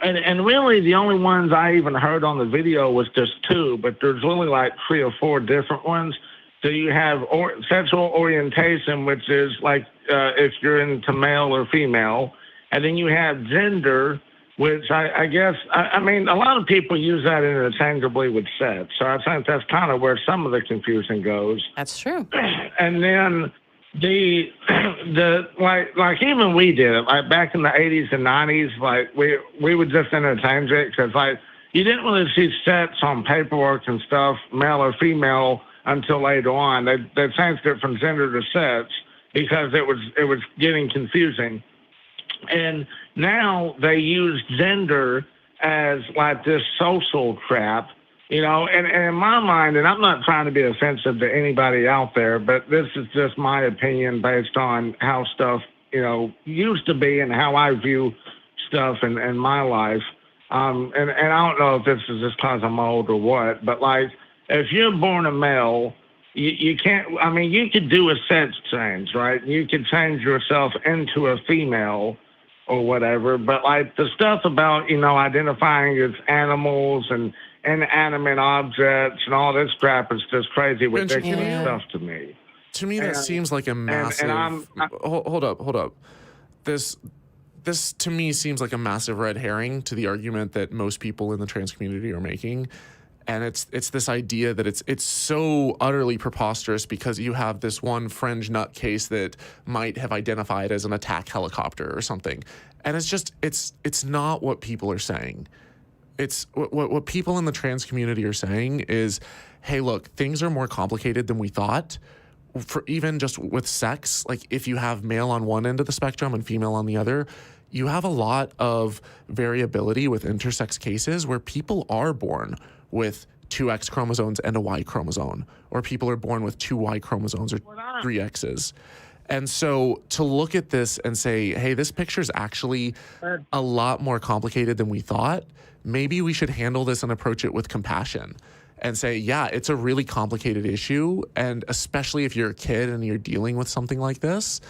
and really the only ones I even heard on the video was just two, but there's really like 3 or 4 different ones. So you have sexual orientation, which is like if you're into male or female. And then you have gender, which I guess, I mean, a lot of people use that interchangeably with sex. So I think that's kind of where some of the confusion goes. That's true. And then the like even we did it, like back in the 80s and 90s, like we would just interchange it because like you didn't really see sets on paperwork and stuff, male or female, until later on. They changed it from gender to sets because it was getting confusing. And now they use gender as like this social crap, you know, and in my mind, and I'm not trying to be offensive to anybody out there, but this is just my opinion based on how stuff, you know, used to be and how I view stuff in my life. And I don't know if this is just because I'm old or what, but like if you're born a male, you can't, I mean, you could do a sex change, right? You could change yourself into a female or whatever, but like the stuff about, you know, identifying as animals and inanimate objects and all this crap is just crazy, ridiculous stuff to me. To me, that seems like a massive. Hold up. This to me seems like a massive red herring to the argument that most people in the trans community are making. And it's this idea that it's so utterly preposterous because you have this one fringe nutcase that might have identified as an attack helicopter or something. And it's just, it's not what people are saying. It's what people in the trans community are saying is, hey, look, things are more complicated than we thought. For even just with sex, like if you have male on one end of the spectrum and female on the other, you have a lot of variability with intersex cases where people are born with 2 X chromosomes and a Y chromosome, or people are born with 2 Y chromosomes or 3 X's. And so to look at this and say, hey, this picture is actually a lot more complicated than we thought, maybe we should handle this and approach it with compassion and say, yeah, it's a really complicated issue. And especially if you're a kid and you're dealing with something like this,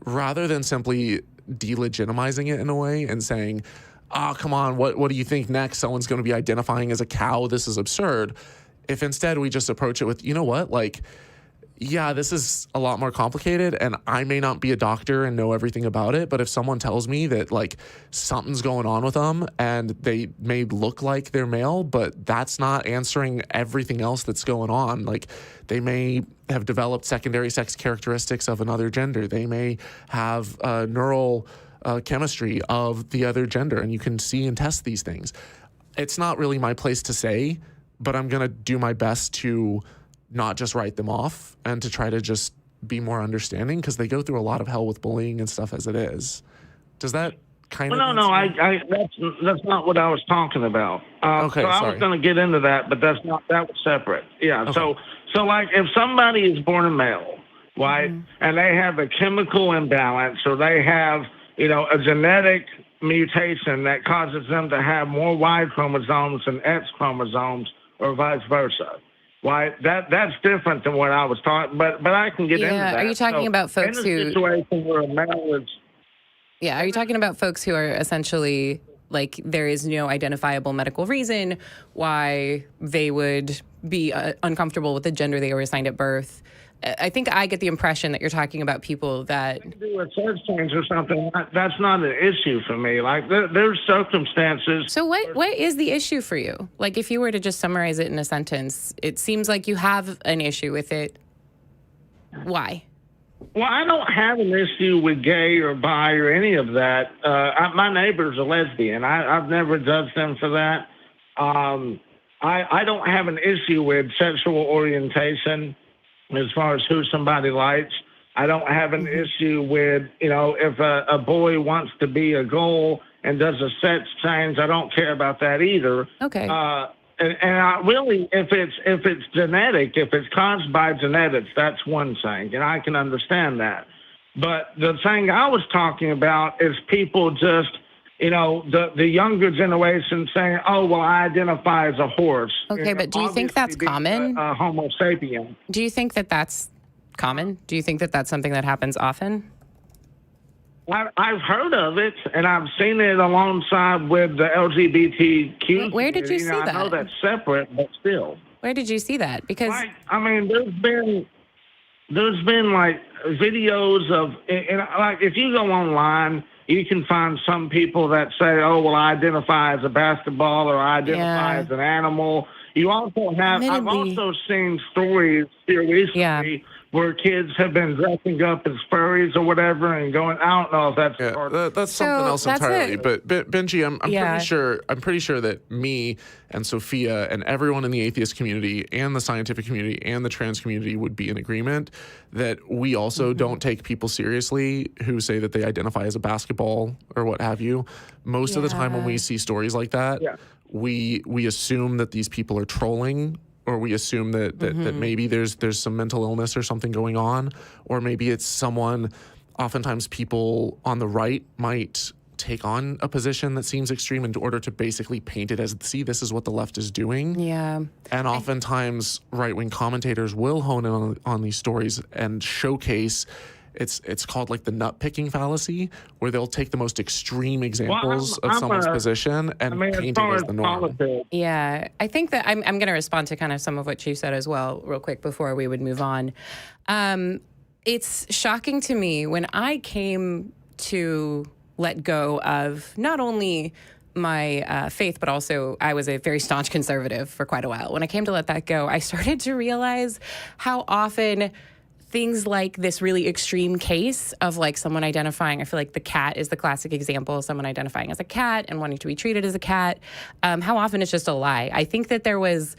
rather than simply delegitimizing it in a way and saying, oh, come on, what do you think next? Someone's going to be identifying as a cow. This is absurd. If instead we just approach it with, you know what, like, yeah, this is a lot more complicated and I may not be a doctor and know everything about it, but if someone tells me that like something's going on with them and they may look like they're male, but that's not answering everything else that's going on. Like they may have developed secondary sex characteristics of another gender. They may have neural chemistry of the other gender, and you can see and test these things. It's not really my place to say, but I'm going to do my best to not just write them off and to try to just be more understanding because they go through a lot of hell with bullying and stuff as it is. Does that kind of... No, that's not what I was talking about. Okay, so I was going to get into that, but that was separate. Yeah, okay. So like if somebody is born a male, right, and they have a chemical imbalance or they have, you know, a genetic mutation that causes them to have more Y chromosomes than X chromosomes or vice versa. Right, that's different than what I was talking. But I can get into that. Are you talking about folks in a situation where a male is? Yeah, are you talking about folks who are essentially like there is no identifiable medical reason why they would be uncomfortable with the gender they were assigned at birth? I think I get the impression that you're talking about people that do a sex change or something. That's not an issue for me. Like there's circumstances. So what is the issue for you? Like if you were to just summarize it in a sentence, it seems like you have an issue with it. Why? Well, I don't have an issue with gay or bi or any of that. My neighbor's a lesbian. I've never judged them for that. I don't have an issue with sexual orientation. As far as who somebody likes, I don't have an issue with, you know, if a boy wants to be a girl and does a sex change, I don't care about that either. Okay. And I really, if it's genetic, if it's caused by genetics, that's one thing, and I can understand that. But the thing I was talking about is people just, you know, the younger generation saying, oh, well, I identify as a horse. Okay, but do you think that's common? Homo sapien. Do you think that that's common? Do you think that that's something that happens often? I've heard of it, and I've seen it alongside with the LGBTQ. Where did you see that? I know that's separate, but still. Where did you see that? Because I mean, there's been like videos of, and like if you go online, you can find some people that say, oh, well, I identify as a basketball or I identify as an animal. You also have, I've also seen stories here recently where kids have been dressing up as furries or whatever and going. I don't know if that's that's something else that's entirely. it. But Benji, I'm Yeah. pretty sure that me and Sofia and everyone in the atheist community and the scientific community and the trans community would be in agreement that we also don't take people seriously who say that they identify as a basketball or what have you. Most of the time when we see stories like that, we assume that these people are trolling, or we assume that maybe there's some mental illness or something going on, or maybe it's someone. Oftentimes people on the right might take on a position that seems extreme in order to basically paint it as, see, this is what the left is doing. Yeah. And oftentimes right-wing commentators will hone in on these stories and showcase, it's called like the nut-picking fallacy, where they'll take the most extreme examples of someone's position and paint it as the norm. Yeah, I think that I'm going to respond to kind of some of what you said as well, real quick, before we would move on. It's shocking to me when I came to let go of not only my faith, but also I was a very staunch conservative for quite a while. When I came to let that go, I started to realize how often things like this really extreme case of like someone identifying, I feel like the cat is the classic example, someone identifying as a cat and wanting to be treated as a cat, how often it's just a lie. I think that there was,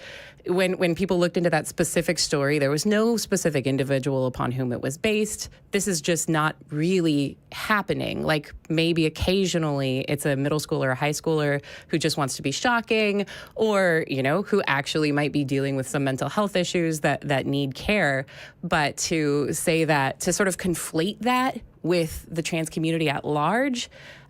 when people looked into that specific story, there was no specific individual upon whom it was based. This is just not really happening. Like maybe occasionally it's a middle schooler or a high schooler who just wants to be shocking, or, you know, who actually might be dealing with some mental health issues that need care. But to say that, to sort of conflate that with the trans community at large,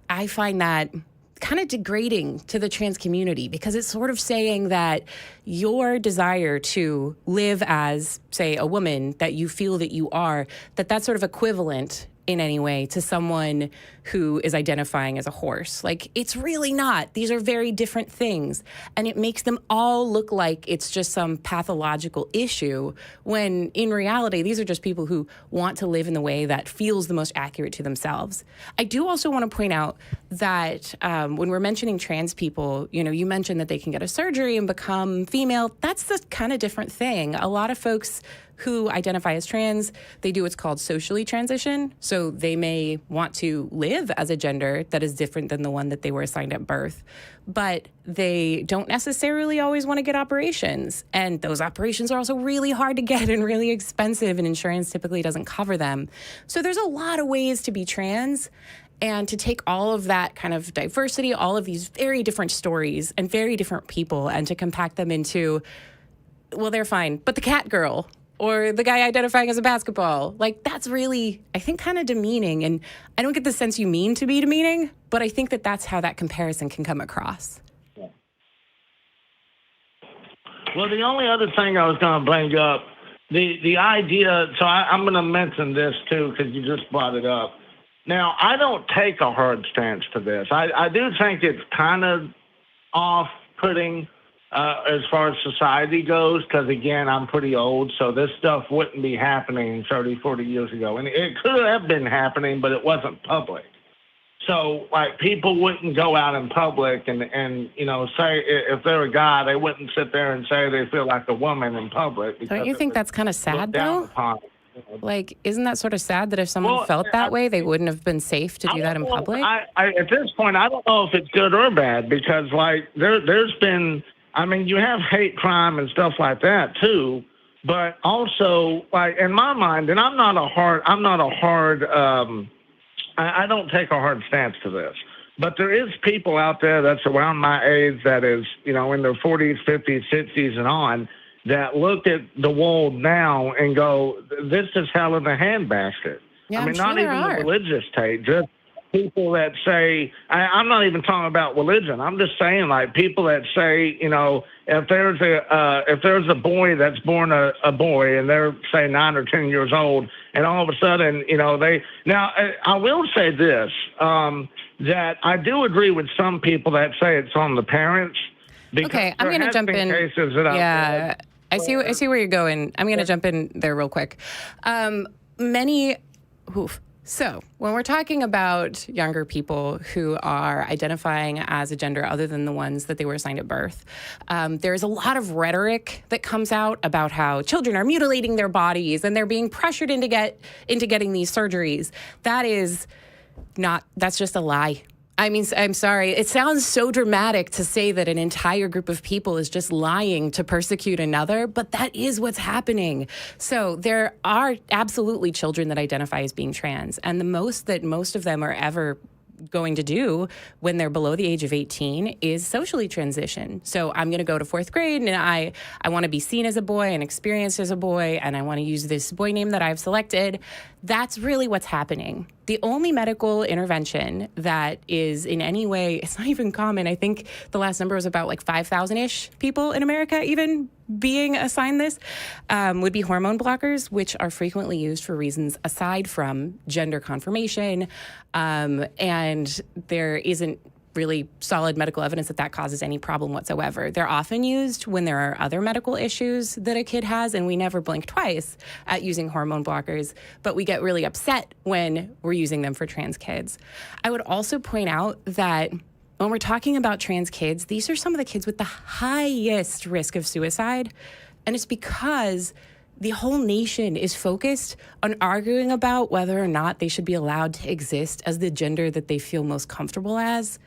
I find that kind of degrading to the trans community, because it's sort of saying that your desire to live as, say, a woman that you feel that you are, that's sort of equivalent in any way to someone who is identifying as a horse. Like, it's really not. These are very different things. And it makes them all look like it's just some pathological issue, when in reality, these are just people who want to live in the way that feels the most accurate to themselves. I do also want to point out that when we're mentioning trans people, you know, you mentioned that they can get a surgery and become female. That's the kind of different thing. A lot of folks who identify as trans, they do what's called socially transition. So they may want to live as a gender that is different than the one that they were assigned at birth, but they don't necessarily always want to get operations. And those operations are also really hard to get and really expensive, and insurance typically doesn't cover them. So there's a lot of ways to be trans. And to take all of that kind of diversity, all of these very different stories and very different people, and to compact them into, well, they're fine, but the cat girl, or the guy identifying as a basketball, like, that's really, I think, kind of demeaning. And I don't get the sense you mean to be demeaning, but I think that that's how that comparison can come across. Well, the only other thing I was going to bring up, the idea, so I'm going to mention this too, because you just brought it up. Now, I don't take a hard stance to this. I do think it's kind of off-putting as far as society goes, because, again, I'm pretty old, so this stuff wouldn't be happening 30, 40 years ago. And it could have been happening, but it wasn't public. So, like, people wouldn't go out in public and you know, say, if they're a guy, they wouldn't sit there and say they feel like a woman in public. Don't you think that's kind of sad, though? Like, isn't that sort of sad that if someone felt that way, they wouldn't have been safe to do that in public? At this point, I don't know if it's good or bad, because, like, there's been, I mean, you have hate crime and stuff like that too, but also, like, in my mind, and I don't take a hard stance to this, but there is people out there that's around my age that is, you know, in their 40s, 50s, 60s and on, that look at the world now and go, this is hell in a handbasket. Yeah, I mean, I'm sure not even there are. the religious take, just people that say, I'm not even talking about religion. I'm just saying, like, people that say, you know, if there's a boy that's born a boy and they're, say, 9 or 10 years old, and all of a sudden, you know, I will say this, that I do agree with some people that say it's on the parents. Okay, I'm going to jump in. Yeah, I see where you're going. I'm going to jump in there real quick. So, when we're talking about younger people who are identifying as a gender other than the ones that they were assigned at birth, there's a lot of rhetoric that comes out about how children are mutilating their bodies and they're being pressured into getting these surgeries. That's just a lie. I mean, I'm sorry. It sounds so dramatic to say that an entire group of people is just lying to persecute another, but that is what's happening. So there are absolutely children that identify as being trans, and the most that most of them are ever going to do when they're below the age of 18 is socially transition. So I'm going to go to fourth grade and I want to be seen as a boy and experienced as a boy, and I want to use this boy name that I've selected. That's really what's happening. The only medical intervention that is in any way, it's not even common. I think the last number was about like 5,000-ish people in America even being assigned this, would be hormone blockers, which are frequently used for reasons aside from gender confirmation. And there isn't really solid medical evidence that causes any problem whatsoever. They're often used when there are other medical issues that a kid has, and we never blink twice at using hormone blockers, but we get really upset when we're using them for trans kids. I would also point out that when we're talking about trans kids, these are some of the kids with the highest risk of suicide, and it's because the whole nation is focused on arguing about whether or not they should be allowed to exist as the gender that they feel most comfortable as.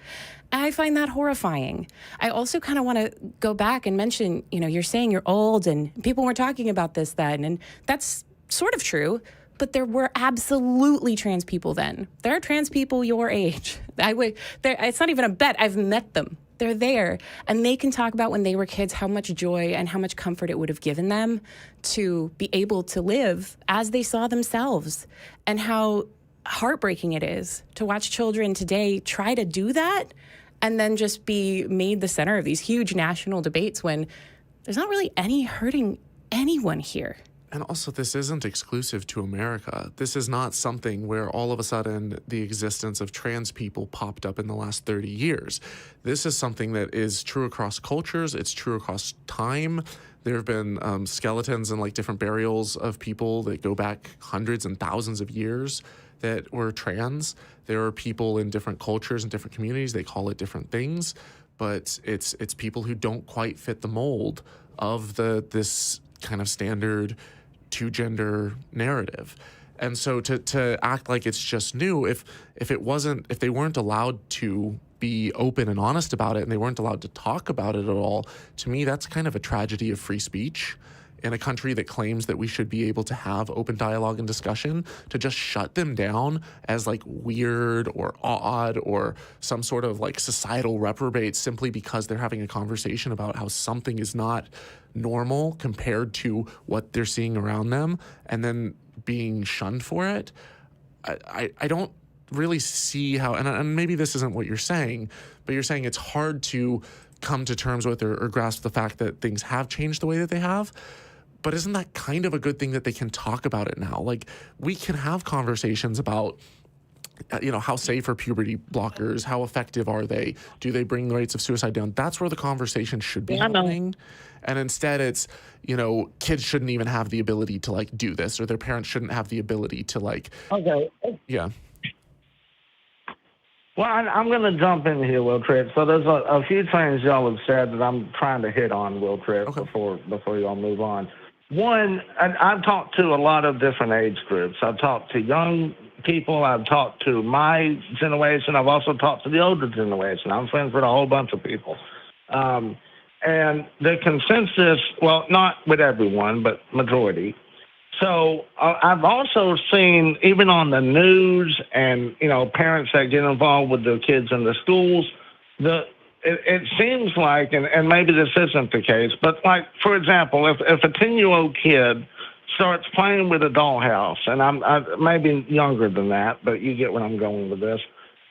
And I find that horrifying. I also kind of want to go back and mention, you're saying you're old and people were talking about this then, and that's sort of true, but there were absolutely trans people then. There are trans people your age. It's not even a bet. I've met them. They're there, and they can talk about when they were kids how much joy and how much comfort it would have given them to be able to live as they saw themselves, and how heartbreaking it is to watch children today try to do that and then just be made the center of these huge national debates when there's not really any hurting anyone here. And also, this isn't exclusive to America. This is not something where all of a sudden the existence of trans people popped up in the last 30 years. This is something that is true across cultures. It's true across time. There have been skeletons and different burials of people that go back hundreds and thousands of years that were trans. There are people in different cultures and different communities. They call it different things, but it's people who don't quite fit the mold of this kind of standard two-gender narrative. And so to act like it's just new, if they weren't allowed to be open and honest about it, and they weren't allowed to talk about it at all, to me that's kind of a tragedy of free speech in a country that claims that we should be able to have open dialogue and discussion. To just shut them down as weird or odd or some sort of societal reprobate simply because they're having a conversation about how something is not normal compared to what they're seeing around them, and then being shunned for it. I don't really see how, and maybe this isn't what you're saying, but you're saying it's hard to come to terms with or grasp the fact that things have changed the way that they have. But isn't that kind of a good thing that they can talk about it now? We can have conversations about, how safe are puberty blockers? How effective are they? Do they bring the rates of suicide down? That's where the conversation should be happening. And instead it's, kids shouldn't even have the ability to do this, or their parents shouldn't have the ability to Okay. Yeah. Well, I'm going to jump in here, Will Tripp. So there's a few things y'all have said that I'm trying to hit on, Will Tripp, before y'all move on. One, I've talked to a lot of different age groups. I've talked to young people. I've talked to my generation. I've also talked to the older generation. I'm friends with a whole bunch of people. And the consensus, well, not with everyone, but majority. So I've also seen, even on the news and, parents that get involved with their kids in the schools, it seems like, and maybe this isn't the case, but for example, if a 10-year-old kid starts playing with a dollhouse, and I'm maybe younger than that, but you get where I'm going with this.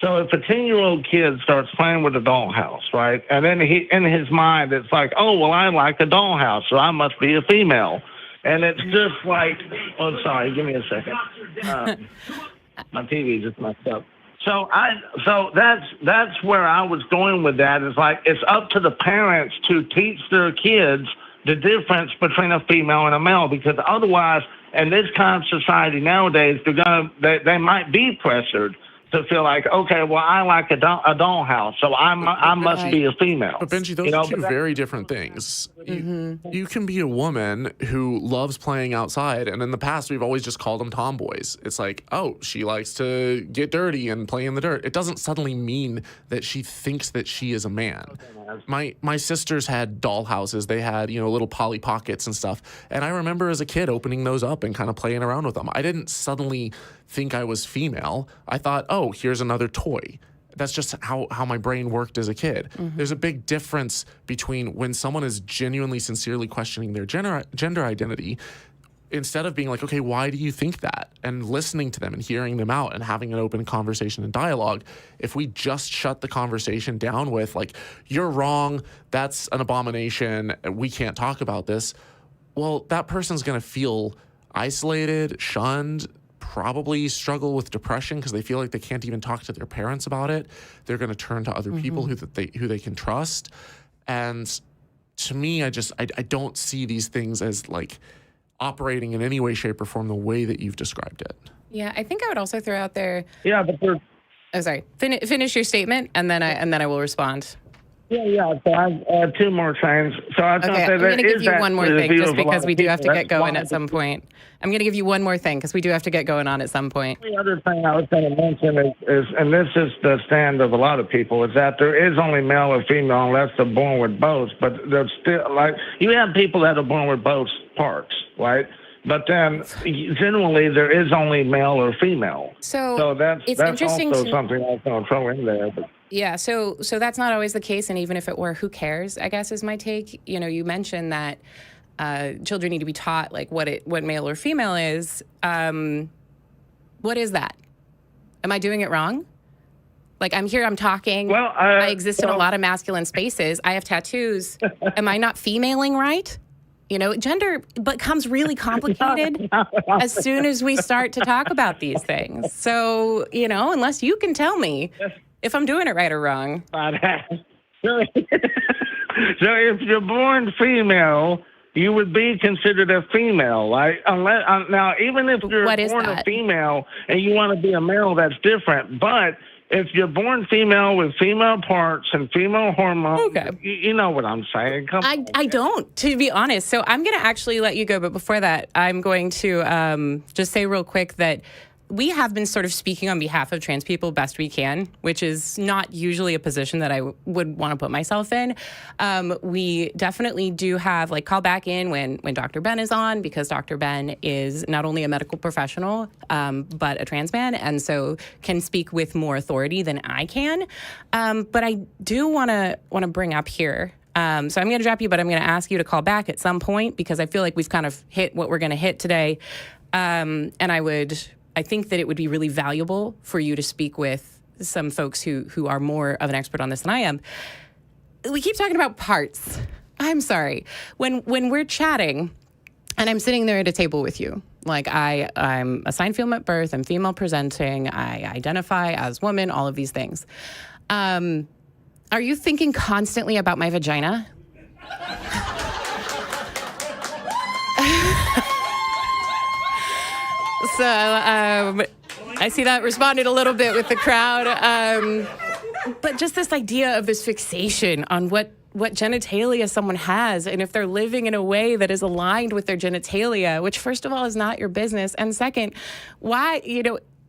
So if a 10-year-old kid starts playing with a dollhouse, right, and then in his mind, it's oh, well, I like a dollhouse, so I must be a female. And it's just oh, sorry, give me a second. My TV just messed up. So that's where I was going with that. Is it's up to the parents to teach their kids the difference between a female and a male, because otherwise, in this kind of society nowadays, they might be pressured to feel like, okay, well, I like a dollhouse, so I must be a female. But Benji, those are two very different things. You can be a woman who loves playing outside, and in the past, we've always just called them tomboys. It's like, oh, she likes to get dirty and play in the dirt. It doesn't suddenly mean that she thinks that she is a man. My sisters had doll houses. They had, little Polly Pockets and stuff. And I remember as a kid opening those up and kind of playing around with them. I didn't suddenly think I was female. I thought, oh, here's another toy. That's just how my brain worked as a kid. There's a big difference between when someone is genuinely, sincerely questioning their gender identity, instead of being like, okay, why do you think that? And listening to them and hearing them out and having an open conversation and dialogue. If we just shut the conversation down with like, you're wrong, that's an abomination, we can't talk about this, well, that person's going to feel isolated, shunned, probably struggle with depression because they feel like they can't even talk to their parents about it. They're going to turn to other people who they can trust. And to me, I don't see these things as like operating in any way, shape, or form the way that you've described it. Yeah, I think I would also throw out there. Yeah, but they're... Oh, sorry. Finish your statement, and then I will respond. Yeah. So I have two more things. So I thought Okay, that I'm going to give you is one more actually thing, the view just of a lot because of we do have to people. get going That's at some point. I'm going to give you one more thing because we do have to get going on at some point. The other thing I was going to mention is, and this is the stand of a lot of people, is that there is only male or female unless they're born with both. But there's still, like, you have people that are born with both parts, right? But then generally there is only male or female. So that's interesting also something I was going to throw in there. But. Yeah, so that's not always the case, and even if it were, who cares, I guess is my take. You mentioned that children need to be taught like what male or female is. What is that? Am I doing it wrong? Like, I'm talking. Well, I exist in a lot of masculine spaces. I have tattoos. Am I not femaling right? Gender becomes really complicated as soon as we start to talk about these things. So, unless you can tell me if I'm doing it right or wrong. So if you're born female, you would be considered a female, right? Now, even if you're born a female and you want to be a male, that's different. But if you're born female with female parts and female hormones, okay. You know what I'm saying. I don't, to be honest. So I'm going to actually let you go. But before that, I'm going to just say real quick that we have been sort of speaking on behalf of trans people best we can, which is not usually a position that I would want to put myself in. We definitely do have, call back in when Dr. Ben is on, because Dr. Ben is not only a medical professional, but a trans man, and so can speak with more authority than I can. But I do want to bring up here, so I'm going to drop you, but I'm going to ask you to call back at some point, because I feel like we've kind of hit what we're going to hit today. And I think that it would be really valuable for you to speak with some folks who are more of an expert on this than I am. We keep talking about parts. I'm sorry. When we're chatting and I'm sitting there at a table with you, like I'm assigned female at birth, I'm female presenting, I identify as woman, all of these things. Are you thinking constantly about my vagina? So I see that responded a little bit with the crowd. But just this idea of this fixation on what genitalia someone has, and if they're living in a way that is aligned with their genitalia, which first of all is not your business, and second, why,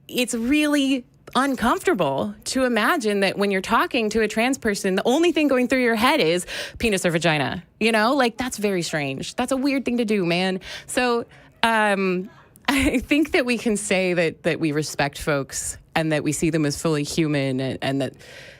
it's really uncomfortable to imagine that when you're talking to a trans person, the only thing going through your head is penis or vagina. That's very strange. That's a weird thing to do, man. So I think that we can say that we respect folks and that we see them as fully human, and that,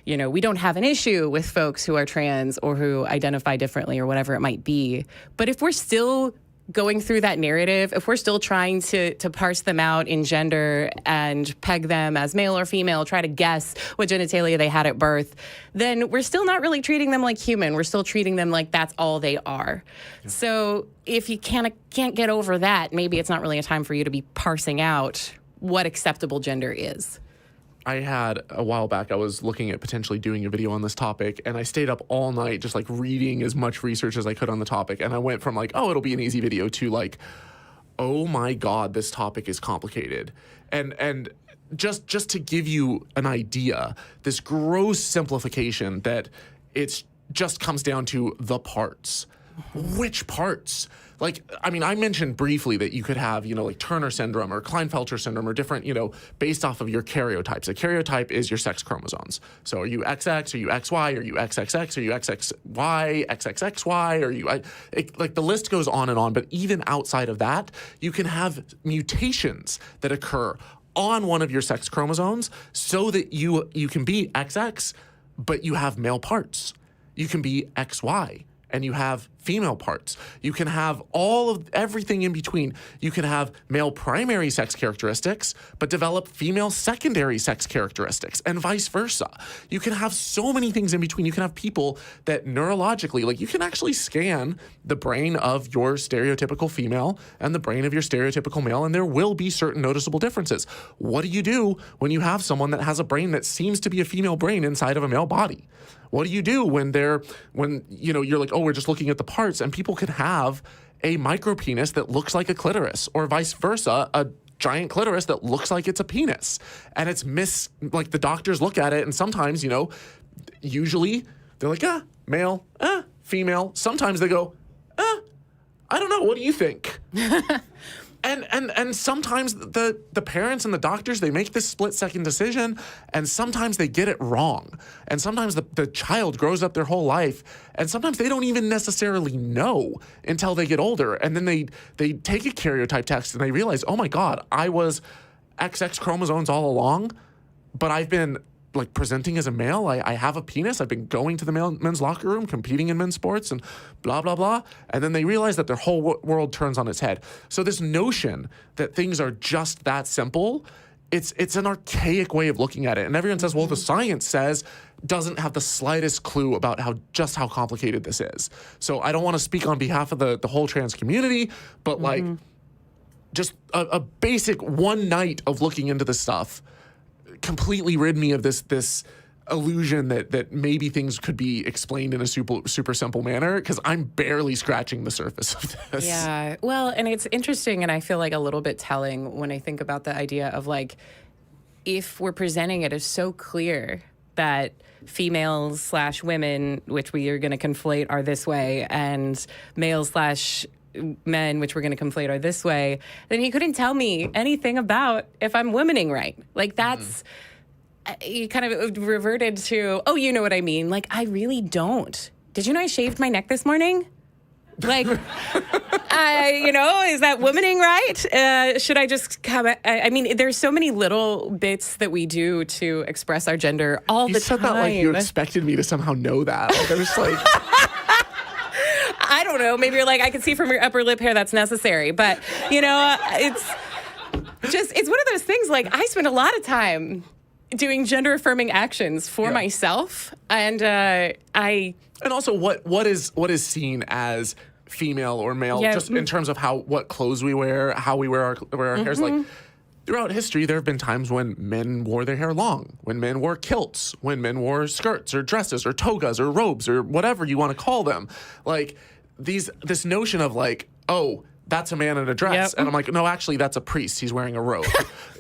we don't have an issue with folks who are trans or who identify differently or whatever it might be. But if we're still going through that narrative, if we're still trying to parse them out in gender and peg them as male or female, try to guess what genitalia they had at birth, then we're still not really treating them like human. We're still treating them like that's all they are. Yeah. So if you can't get over that, maybe it's not really a time for you to be parsing out what acceptable gender is. I had a while back, I was looking at potentially doing a video on this topic, and I stayed up all night just reading as much research as I could on the topic. And I went from it'll be an easy video to oh my God, this topic is complicated. And just to give you an idea, this gross simplification that it's just comes down to the parts. Which parts? Like, I mean, I mentioned briefly that you could have, like Turner syndrome or Klinefelter syndrome or different, based off of your karyotypes. A karyotype is your sex chromosomes. So are you XX? Are you XY? Are you XXX? Are you XXY? XXXY? Are you, like the list goes on and on. But even outside of that, you can have mutations that occur on one of your sex chromosomes so that you can be XX, but you have male parts. You can be XY and you have female parts. You can have all of everything in between. You can have male primary sex characteristics, but develop female secondary sex characteristics, and vice versa. You can have so many things in between. You can have people that neurologically, like you can actually scan the brain of your stereotypical female and the brain of your stereotypical male, and there will be certain noticeable differences. What do you do when you have someone that has a brain that seems to be a female brain inside of a male body? What do you do when you're like, oh, we're just looking at the parts, and people can have a micro penis that looks like a clitoris, or vice versa, a giant clitoris that looks like it's a penis. And it's like the doctors look at it, and sometimes, usually they're like, male, female. Sometimes they go, I don't know, what do you think? And sometimes the parents and the doctors, they make this split-second decision, and sometimes they get it wrong. And sometimes the child grows up their whole life, and sometimes they don't even necessarily know until they get older. And then they take a karyotype test, and they realize, oh my God, I was XX chromosomes all along, but I've been like presenting as a male. I have a penis. I've been going to the men's locker room, competing in men's sports, and blah, blah, blah. And then they realize that their whole world turns on its head. So this notion that things are just that simple, it's an archaic way of looking at it. And everyone says, well, the science says, doesn't have the slightest clue about how complicated this is. So I don't want to speak on behalf of the whole trans community, but like just a basic one night of looking into this stuff completely rid me of this illusion that maybe things could be explained in a super simple manner, because I'm barely scratching the surface of this. Yeah, well, and it's interesting, and I feel like a little bit telling when I think about the idea of like, if we're presenting it as so clear that females / women, which we are going to conflate, are this way, and males / men, which we're going to conflate, are this way, then he couldn't tell me anything about if I'm womaning right. Like that's, he kind of reverted to, oh, you know what I mean? Like, I really don't. Did you know I shaved my neck this morning? Like, is that womaning right? Should I just come? I mean, there's so many little bits that we do to express our gender all the time. You said that like you expected me to somehow know that. Like, I was like... I don't know. Maybe you're like, I can see from your upper lip hair that's necessary. But, it's one of those things, like, I spend a lot of time doing gender-affirming actions for myself. And And also, what is seen as female or male, just in terms of what clothes we wear, how we wear our hairs. Like, throughout history, there have been times when men wore their hair long, when men wore kilts, when men wore skirts or dresses or togas or robes or whatever you want to call them. Like, this notion of like, oh, that's a man in a dress. And I'm like, no, actually, that's a priest. He's wearing a robe.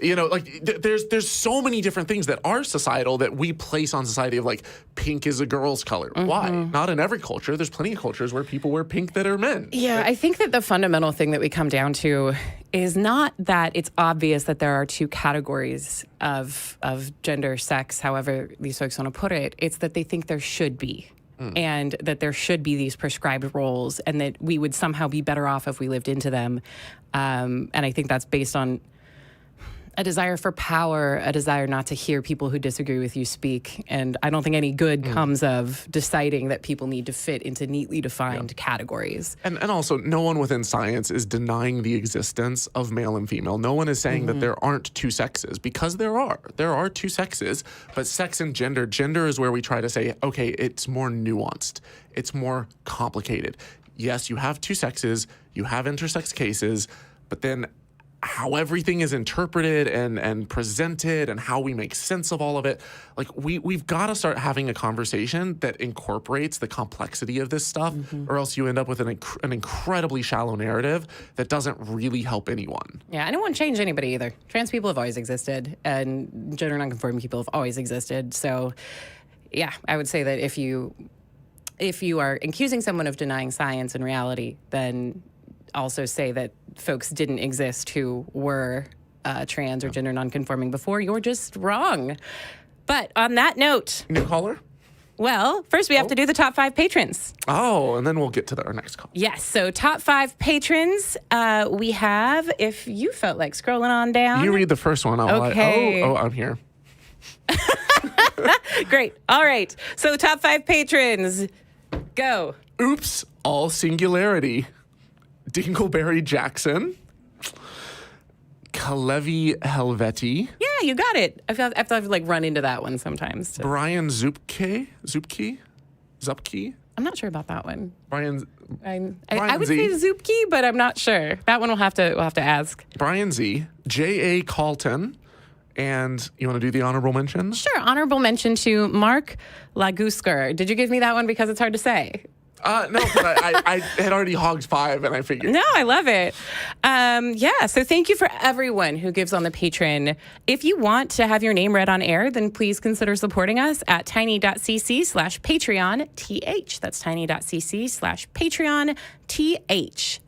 There's so many different things that are societal that we place on society of like, pink is a girl's color. Why? Not in every culture. There's plenty of cultures where people wear pink that are men. Yeah, I think that the fundamental thing that we come down to is not that it's obvious that there are two categories of gender, sex, however these folks want to put it. It's that they think there should be. And that there should be these prescribed roles, and that we would somehow be better off if we lived into them. And I think that's based on a desire for power, a desire not to hear people who disagree with you speak. And I don't think any good comes of deciding that people need to fit into neatly defined categories. And also, no one within science is denying the existence of male and female. No one is saying that there aren't two sexes, because there are. There are two sexes, but sex and gender is where we try to say, okay, it's more nuanced. It's more complicated. Yes, you have two sexes, you have intersex cases, but then how everything is interpreted and presented and how we make sense of all of it. Like we've got to start having a conversation that incorporates the complexity of this stuff, or else you end up with an incredibly shallow narrative that doesn't really help anyone. Yeah, and it won't change anybody either. Trans people have always existed, and gender nonconforming people have always existed. So, yeah, I would say that if you are accusing someone of denying science and reality, then also say that folks didn't exist who were trans or gender nonconforming before. You're just wrong. But on that note, New caller? well, first we have to do the top 5 patrons. Oh, and then we'll get to our next call. Yes, so top 5 patrons. We have, if you felt like scrolling on down. You read the first one. Okay. I'm here. Great. All right. So top 5 patrons. Go. Oops, all singularity. Dingleberry Jackson. Kalevi Helveti. Yeah, you got it. I've like run into that one sometimes. Brian Zupke. I'm not sure about that one. Brian I would Z. say Zupke, but I'm not sure. That one we'll have to ask. Brian Z. J.A. Calton. And you want to do the honorable mentions? Sure. Honorable mention to Mark Lagusker. Did you give me that one because it's hard to say? No, but I had already hogged 5, and I figured. No, I love it. Yeah, so thank you for everyone who gives on the Patreon. If you want to have your name read on air, then please consider supporting us at tiny.cc/PatreonTH. That's tiny.cc/PatreonTH.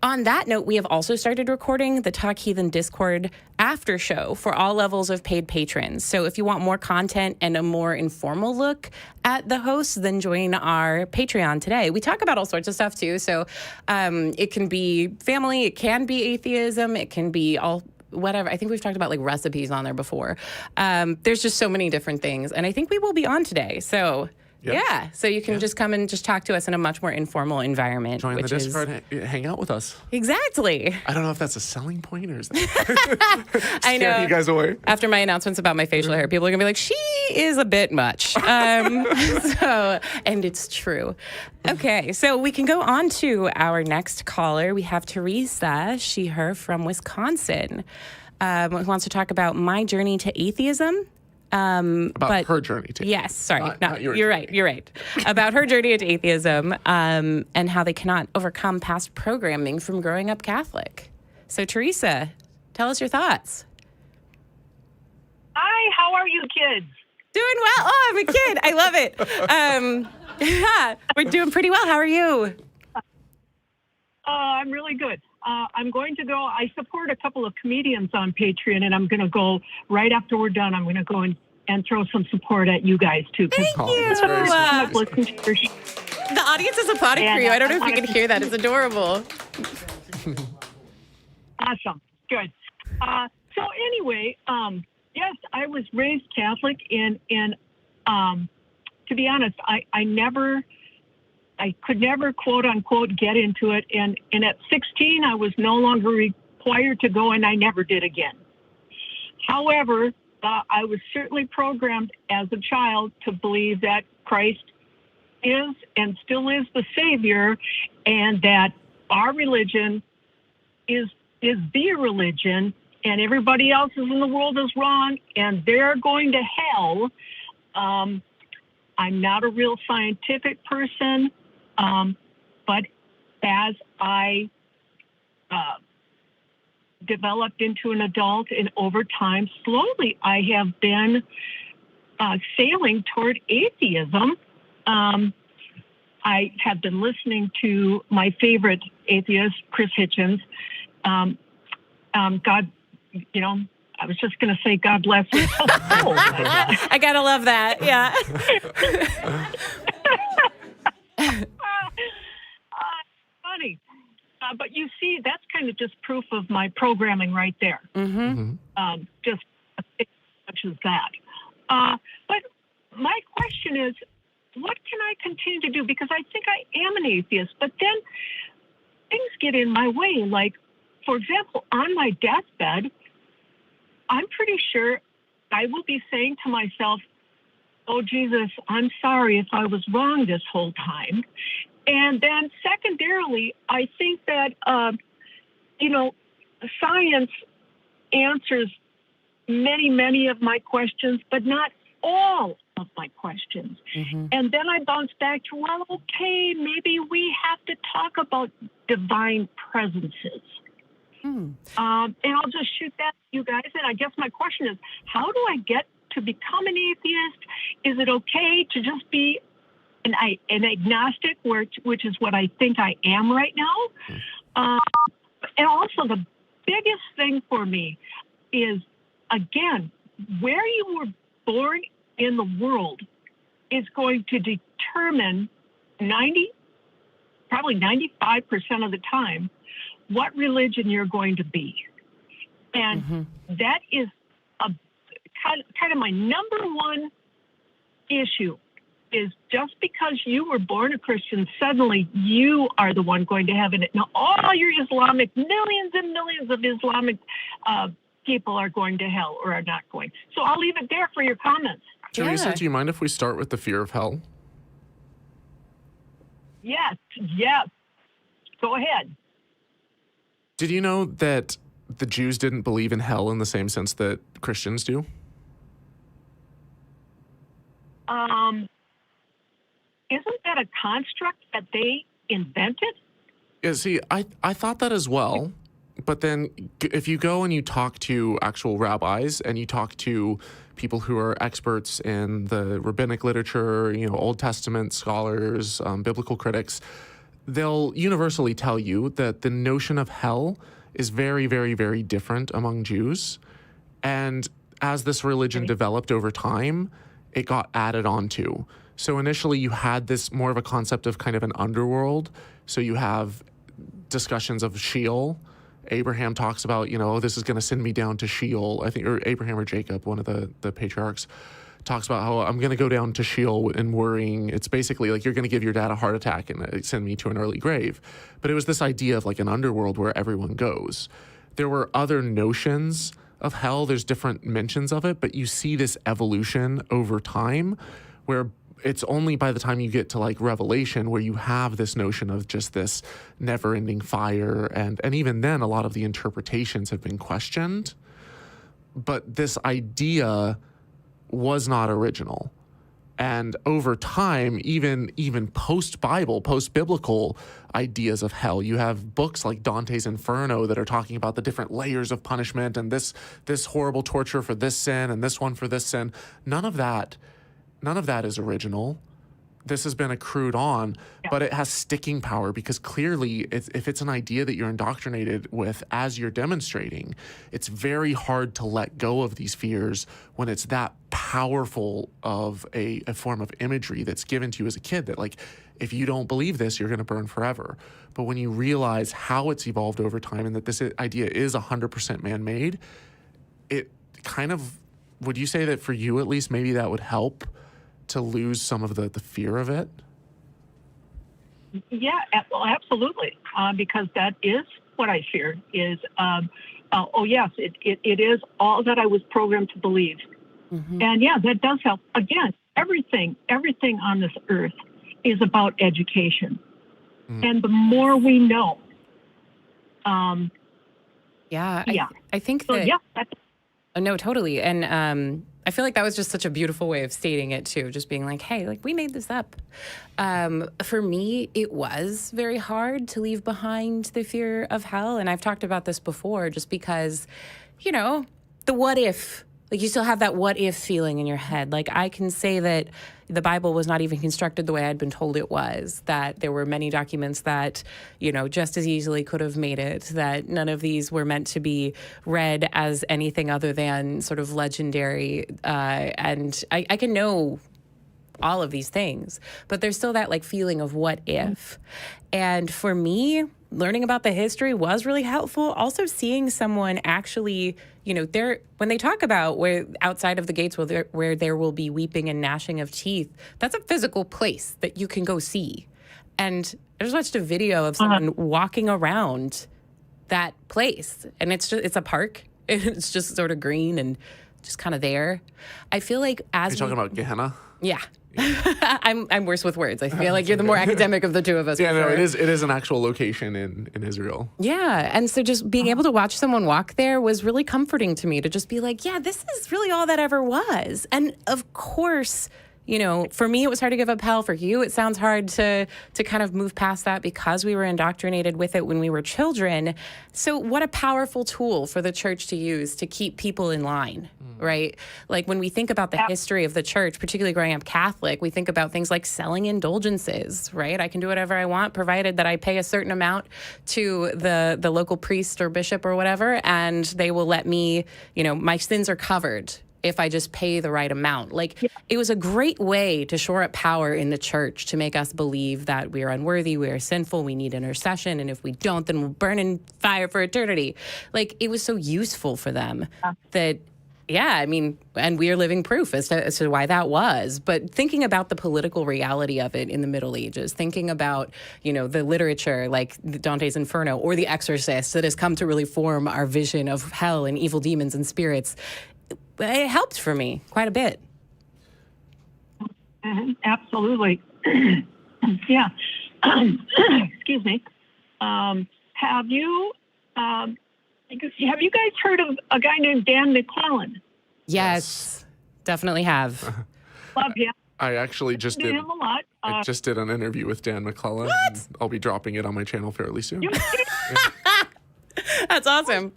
On that note, we have also started recording the Talk Heathen Discord after show for all levels of paid patrons. So if you want more content and a more informal look at the hosts, then join our Patreon today. We talk about all sorts of stuff too. So it can be family, it can be atheism, it can be all whatever. I think we've talked about like recipes on there before. There's just so many different things. And I think we will be on today. So yeah, so you can just come and just talk to us in a much more informal environment. Join the Discord, hang out with us. Exactly. I don't know if that's a selling point or is that I know. scare you guys away. After my announcements about my facial hair, people are gonna be like, she is a bit much. And it's true. Okay, so we can go on to our next caller. We have Teresa, she, her, from Wisconsin, who wants to talk about my journey to atheism. About her journey to yes, sorry, not your you're journey. right. About her journey into atheism, and how they cannot overcome past programming from growing up Catholic. So, Teresa, tell us your thoughts. Hi, how are you kids? Doing well. Oh, I'm a kid. I love it. Yeah, we're doing pretty well. How are you? I'm really good. I'm going to go. I support a couple of comedians on Patreon, and I'm going to go right after we're done. I'm going to go and throw some support at you guys too. Thank you. That's very I've listened to your show. The audience is applauding for you. I don't know if you can hear that. It's adorable. Awesome. Good. So anyway, yes, I was raised Catholic, and to be honest, I could never, quote unquote, get into it. And at 16, I was no longer required to go, and I never did again. However, I was certainly programmed as a child to believe that Christ is and still is the Savior, and that our religion is the religion, and everybody else in the world is wrong, and they're going to hell. I'm not a real scientific person. But as I developed into an adult, and over time, slowly, I have been sailing toward atheism. I have been listening to my favorite atheist, Chris Hitchens. God, I was just going to say, God bless him. I gotta love that. Yeah. Funny. But you see, that's kind of just proof of my programming right there. Mm-hmm. Just such as that. But my question is, what can I continue to do? Because I think I am an atheist, but then things get in my way. Like, for example, on my deathbed, I'm pretty sure I will be saying to myself, oh, Jesus, I'm sorry if I was wrong this whole time. And then secondarily, I think that, science answers many of my questions, but not all of my questions. And then I bounce back to, well, okay, maybe we have to talk about divine presences. And I'll just shoot that to you guys. And I guess my question is, how do I get to become an atheist? Is it okay to just be an agnostic, which is what I think I am right now? And also the biggest thing for me is, again, where you were born in the world is going to determine probably 95% of the time what religion you're going to be. And that is a kind of my number one issue, is just because you were born a Christian, suddenly you are the one going to heaven. Now, all your millions and millions of Islamic people are going to hell or are not going. So I'll leave it there for your comments. Teresa, do you mind if we start with the fear of hell? Yes. Go ahead. Did you know that the Jews didn't believe in hell in the same sense that Christians do? Isn't that a construct that they invented? Yeah, see, I thought that as well. But then if you go and you talk to actual rabbis and you talk to people who are experts in the rabbinic literature, Old Testament scholars, biblical critics, they'll universally tell you that the notion of hell is very, very, very different among Jews. And as this religion developed over time, it got added onto. So initially you had this more of a concept of kind of an underworld. So you have discussions of Sheol. Abraham talks about, this is going to send me down to Sheol. I think, or Abraham or Jacob, one of the patriarchs, talks about how I'm going to go down to Sheol and worrying. It's basically like you're going to give your dad a heart attack and send me to an early grave. But it was this idea of like an underworld where everyone goes. There were other notions of hell. There's different mentions of it, but you see this evolution over time where it's only by the time you get to like Revelation where you have this notion of just this never-ending fire. And even then, a lot of the interpretations have been questioned. But this idea was not original. And over time, even post-Bible, post-biblical ideas of hell, you have books like Dante's Inferno that are talking about the different layers of punishment and this horrible torture for this sin and this one for this sin. None of that is original. This has been accrued on, but it has sticking power because clearly if it's an idea that you're indoctrinated with as you're demonstrating, it's very hard to let go of these fears when it's that powerful of a form of imagery that's given to you as a kid that like, if you don't believe this, you're going to burn forever. But when you realize how it's evolved over time and that this idea is 100% man-made, it kind of, would you say that for you at least, maybe that would help to lose some of the fear of it? Yeah, well, absolutely. Because that is what I fear is, yes, it is all that I was programmed to believe. And yeah, that does help. Again, everything on this earth is about education. And the more we know. I think that. Yeah. No, totally. And I feel like that was just such a beautiful way of stating it too, just being like, hey, like we made this up. For me, it was very hard to leave behind the fear of hell. And I've talked about this before just because, the what if, like you still have that what if feeling in your head. Like I can say that the Bible was not even constructed the way I'd been told it was, that there were many documents that, just as easily could have made it, that none of these were meant to be read as anything other than sort of legendary. And I can know all of these things, but there's still that like feeling of what if. And for me, learning about the history was really helpful. Also seeing someone actually, when they talk about where outside of the gates where there will be weeping and gnashing of teeth, that's a physical place that you can go see. And I just watched a video of someone walking around that place, and it's a park. It's just sort of green and just kind of there. I feel like Are you talking about Gehenna? Yeah. I'm worse with words. I feel like you're the more academic of the two of us. Yeah, no, sure. it is an actual location in Israel. Yeah. And so just being able to watch someone walk there was really comforting to me, to just be like, yeah, this is really all that ever was. And of course, you know, for me, it was hard to give up hell. For you, it sounds hard to kind of move past that because we were indoctrinated with it when we were children. So what a powerful tool for the church to use to keep people in line, right? Like when we think about the history of the church, particularly growing up Catholic, we think about things like selling indulgences, right? I can do whatever I want, provided that I pay a certain amount to the local priest or bishop or whatever, and they will let me, you know, my sins are covered if I just pay the right amount. Like, it was a great way to shore up power in the church to make us believe that we are unworthy, we are sinful, we need intercession, and if we don't, then we'll burn in fire for eternity. Like, it was so useful for them that, yeah, I mean, and we are living proof as to why that was. But thinking about the political reality of it in the Middle Ages, thinking about, you know, the literature like Dante's Inferno or The Exorcist that has come to really form our vision of hell and evil demons and spirits, it helped for me quite a bit. Absolutely. Yeah. Excuse me. Have you guys heard of a guy named Dan McClellan? Yes, definitely have. Love him. I actually just did. Him a lot. I just did an interview with Dan McClellan. What? I'll be dropping it on my channel fairly soon. That's awesome.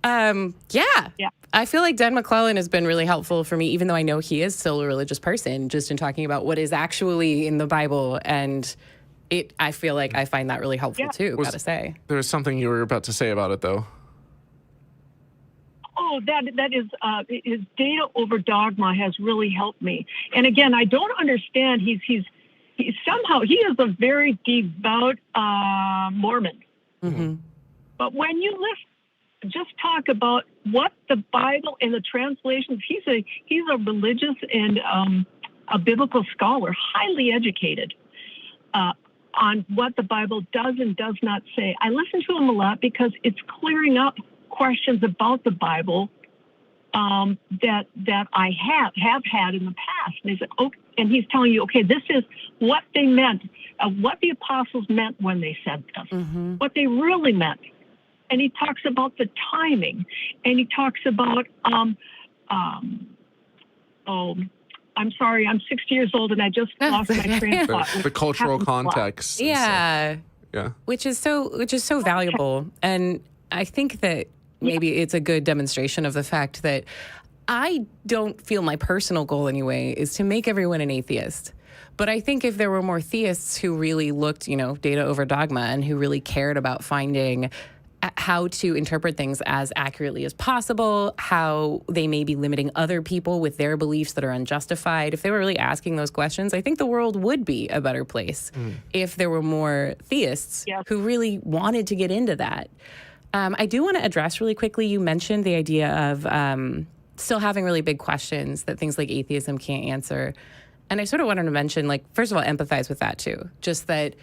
Yeah. I feel like Dan McClellan has been really helpful for me, even though I know he is still a religious person, just in talking about what is actually in the Bible. And I feel like I find that really helpful too, gotta say. There was something you were about to say about it, though. Oh, that is his data over dogma has really helped me. And again, I don't understand. He's somehow he is a very devout Mormon. Mm-hmm. But when you just talk about what the Bible and the translations, he's a religious and a biblical scholar, highly educated on what the Bible does and does not say. I listen to him a lot because it's clearing up questions about the Bible that I have had in the past. And he's like, okay, and he's telling you, okay, this is what they meant, what the apostles meant when they said this, what they really meant. And he talks about the timing, and he talks about, I'm sorry, I'm 60 years old, and I just lost my train of thought. The cultural context. Yeah. Yeah. Which is so valuable. And I think that maybe it's a good demonstration of the fact that I don't feel my personal goal anyway is to make everyone an atheist. But I think if there were more theists who really looked, you know, data over dogma and who really cared about finding how to interpret things as accurately as possible, how they may be limiting other people with their beliefs that are unjustified. If they were really asking those questions, I think the world would be a better place if there were more theists who really wanted to get into that. I do want to address really quickly, you mentioned the idea of still having really big questions that things like atheism can't answer. And I sort of wanted to mention, like, first of all, empathize with that too. Just that,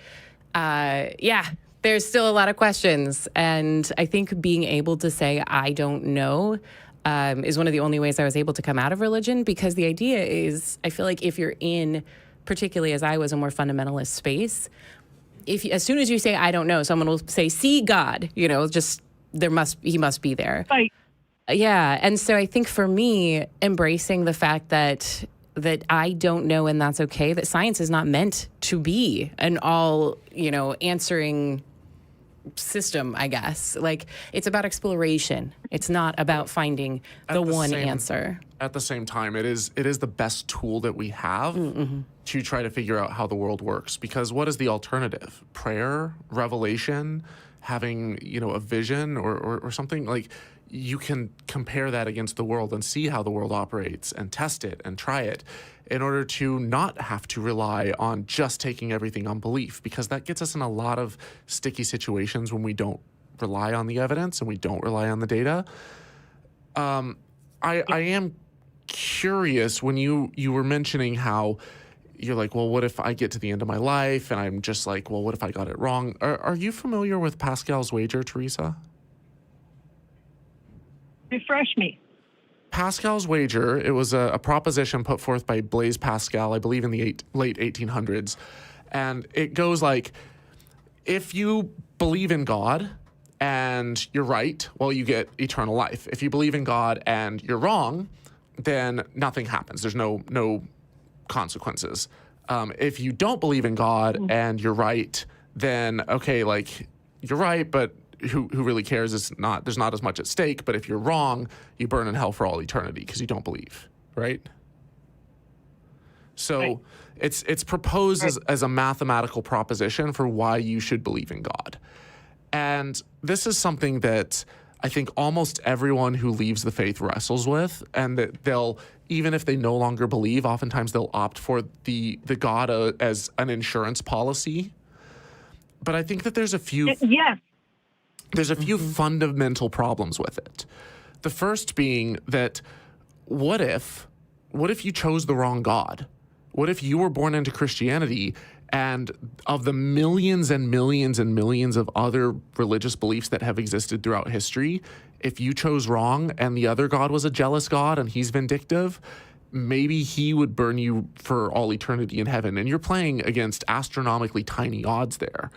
there's still a lot of questions. And I think being able to say, I don't know, is one of the only ways I was able to come out of religion, because the idea is, I feel like if you're in, particularly as I was, a more fundamentalist space, as soon as you say, I don't know, someone will say, see God, you know, just he must be there. Right. Yeah. And so I think for me, embracing the fact that I don't know, and that's okay, that science is not meant to be an all, you know, answering system, I guess. Like, it's about exploration. It's not about finding the one answer. At the same time, it is the best tool that we have to try to figure out how the world works. Because what is the alternative? Prayer, revelation, having, you know, a vision or something? Like, you can compare that against the world and see how the world operates and test it and try it in order to not have to rely on just taking everything on belief, because that gets us in a lot of sticky situations when we don't rely on the evidence and we don't rely on the data. I am curious, when you were mentioning how you're like, well, what if I get to the end of my life and I'm just like, well, what if I got it wrong? Are you familiar with Pascal's wager, Teresa? Refresh me. Pascal's wager, it was a proposition put forth by Blaise Pascal, I believe in the late 1800s. And it goes like, if you believe in God and you're right, well, you get eternal life. If you believe in God and you're wrong, then nothing happens. There's no consequences. If you don't believe in God and you're right, then, okay, like, you're right, but who really cares? There's not as much at stake. But if you're wrong, you burn in hell for all eternity because you don't believe, right? So right. it's proposed as a mathematical proposition for why you should believe in God. And this is something that I think almost everyone who leaves the faith wrestles with, and that they'll, even if they no longer believe, oftentimes they'll opt for the God as an insurance policy. But I think that there's a few... Yes. There's a few fundamental problems with it. The first being that what if you chose the wrong God? What if you were born into Christianity, and of the millions and millions and millions of other religious beliefs that have existed throughout history, if you chose wrong and the other God was a jealous God and he's vindictive, maybe he would burn you for all eternity in heaven. And you're playing against astronomically tiny odds there.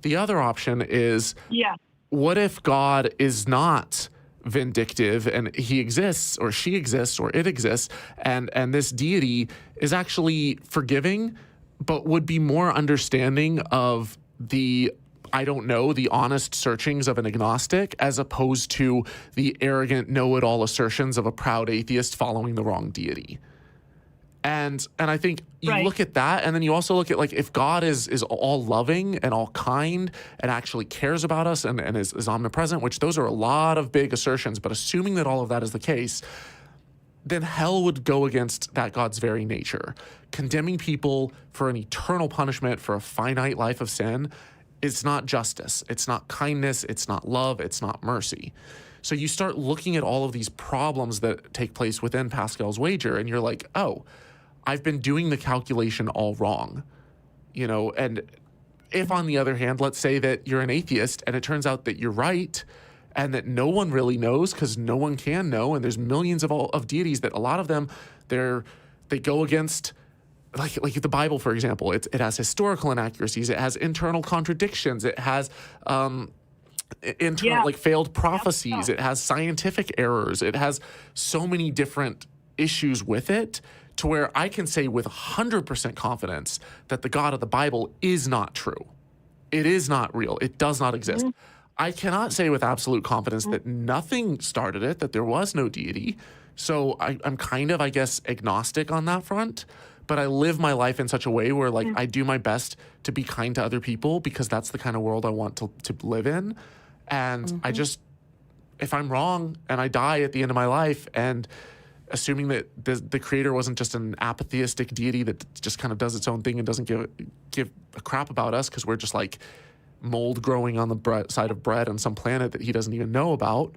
The other option is... Yeah. What if God is not vindictive and he exists or she exists or it exists and this deity is actually forgiving but would be more understanding of the honest searchings of an agnostic as opposed to the arrogant know-it-all assertions of a proud atheist following the wrong deity? And I think you look at that, and then you also look at, like, if God is all loving and all kind and actually cares about us and is omnipresent, which those are a lot of big assertions, but assuming that all of that is the case, then hell would go against that God's very nature. Condemning people for an eternal punishment for a finite life of sin is not justice. It's not kindness. It's not love. It's not mercy. So you start looking at all of these problems that take place within Pascal's wager, and you're like, oh, I've been doing the calculation all wrong, and if, on the other hand, let's say that you're an atheist and it turns out that you're right and that no one really knows because no one can know, and there's millions of deities that a lot of them, they go against, like the Bible, for example, it has historical inaccuracies, it has internal contradictions, it has failed prophecies, it has scientific errors, it has so many different issues with it, to where I can say with 100% confidence that the God of the Bible is not true. It is not real. It does not exist. I cannot say with absolute confidence that nothing started it, that there was no deity. So I'm kind of, I guess, agnostic on that front. But I live my life in such a way where, like, I do my best to be kind to other people because that's the kind of world I want to live in. And I just, if I'm wrong and I die at the end of my life, and assuming that the creator wasn't just an apatheistic deity that just kind of does its own thing and doesn't give a crap about us because we're just like mold growing on the side of bread on some planet that he doesn't even know about,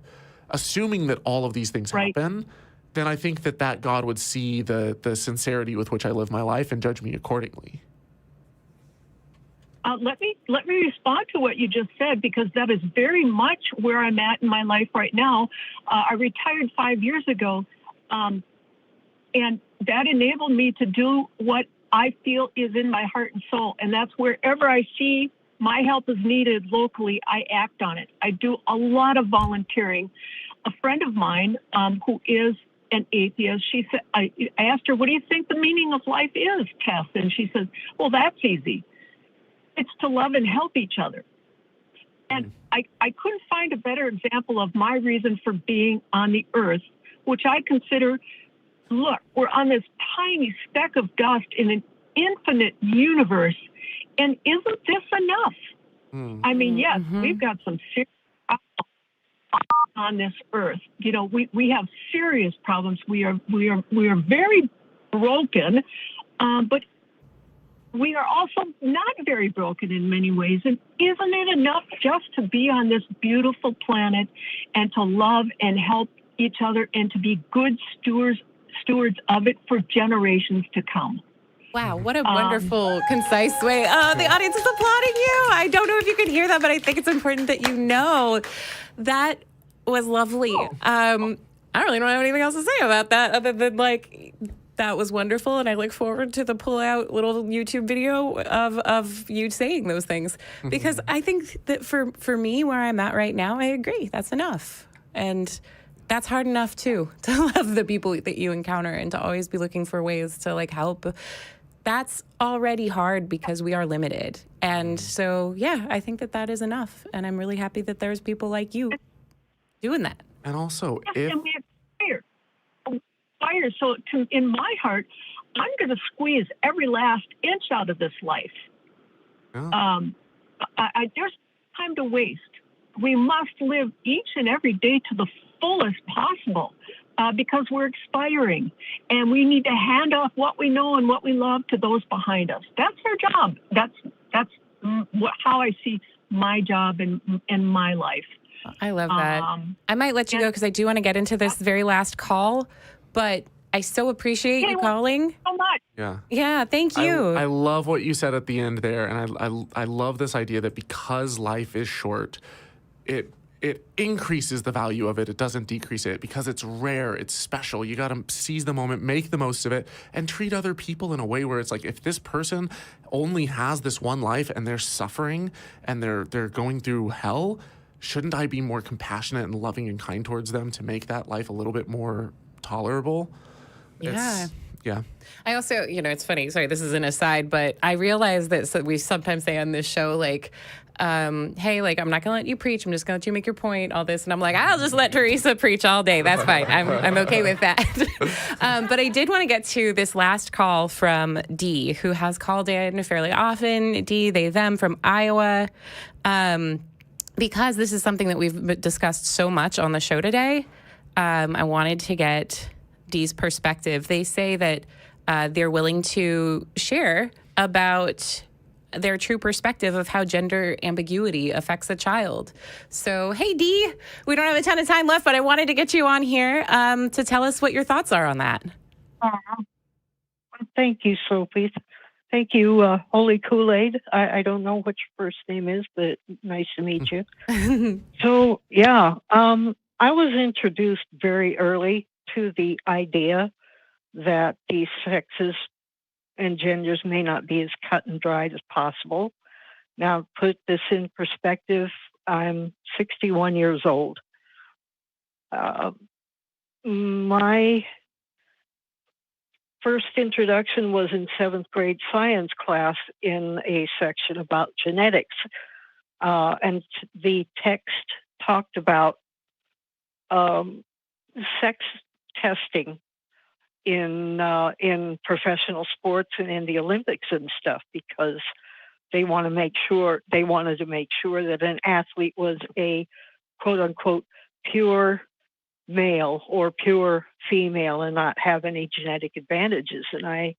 assuming that all of these things happen, then I think that God would see the sincerity with which I live my life and judge me accordingly. Let me respond to what you just said, because that is very much where I'm at in my life right now. I retired 5 years ago. And that enabled me to do what I feel is in my heart and soul. And that's wherever I see my help is needed locally, I act on it. I do a lot of volunteering. A friend of mine who is an atheist, she said, I asked her, what do you think the meaning of life is, Tess? And she says, well, that's easy. It's to love and help each other. And I couldn't find a better example of my reason for being on the earth, which I consider, look, we're on this tiny speck of dust in an infinite universe, and isn't this enough? I mean, yes, we've got some serious problems on this earth. We have serious problems. We are very broken, but we are also not very broken in many ways. And isn't it enough just to be on this beautiful planet and to love and help each other and to be good stewards of it for generations to come? Wow, what a wonderful, concise way. The audience is applauding you. I don't know if you could hear that, but I think it's important that you know that was lovely. I really don't have anything else to say about that other than like that was wonderful, and I look forward to the pull-out little YouTube video of you saying those things because I think that for me where I'm at right now, I agree that's enough, and that's hard enough too to love the people that you encounter and to always be looking for ways to like help. That's already hard because we are limited, and so yeah, I think that is enough, and I'm really happy that there's people like you doing that. And also, And we have fire. So in my heart, I'm going to squeeze every last inch out of this life. There's time to waste. We must live each and every day to the fullest possible because we're expiring, and we need to hand off what we know and what we love to those behind us. That's our job. That's how I see my job in my life. I love that. I might let you go because I do want to get into this very last call, but I so appreciate you calling. So much. Yeah, thank you. I love what you said at the end there, and I love this idea that because life is short, it increases the value of it. It doesn't decrease it because it's rare, it's special. You got to seize the moment, make the most of it, and treat other people in a way where it's like, if this person only has this one life and they're suffering and they're going through hell, shouldn't I be more compassionate and loving and kind towards them to make that life a little bit more tolerable? Yeah. Yeah. I also, it's funny. Sorry, this is an aside, but I realize that we sometimes say on this show, like, hey, like, I'm not going to let you preach. I'm just going to let you make your point, all this. And I'm like, I'll just let Teresa preach all day. That's fine. I'm okay with that. But I did want to get to this last call from Dee, who has called in fairly often. Dee, they, them from Iowa. Because this is something that we've discussed so much on the show today, I wanted to get Dee's perspective. They say that they're willing to share about their true perspective of how gender ambiguity affects a child. So, hey, Dee, we don't have a ton of time left, but I wanted to get you on here to tell us what your thoughts are on that. Thank you, Sophie. Thank you, Holy Kool-Aid. I don't know what your first name is, but nice to meet you. So, yeah, I was introduced very early to the idea that these sexes and genders may not be as cut and dried as possible. Now, to put this in perspective, I'm 61 years old. My first introduction was in 7th grade science class in a section about genetics. And the text talked about sex testing in professional sports and in the Olympics and stuff, because they wanted to make sure that an athlete was a quote unquote pure male or pure female and not have any genetic advantages. And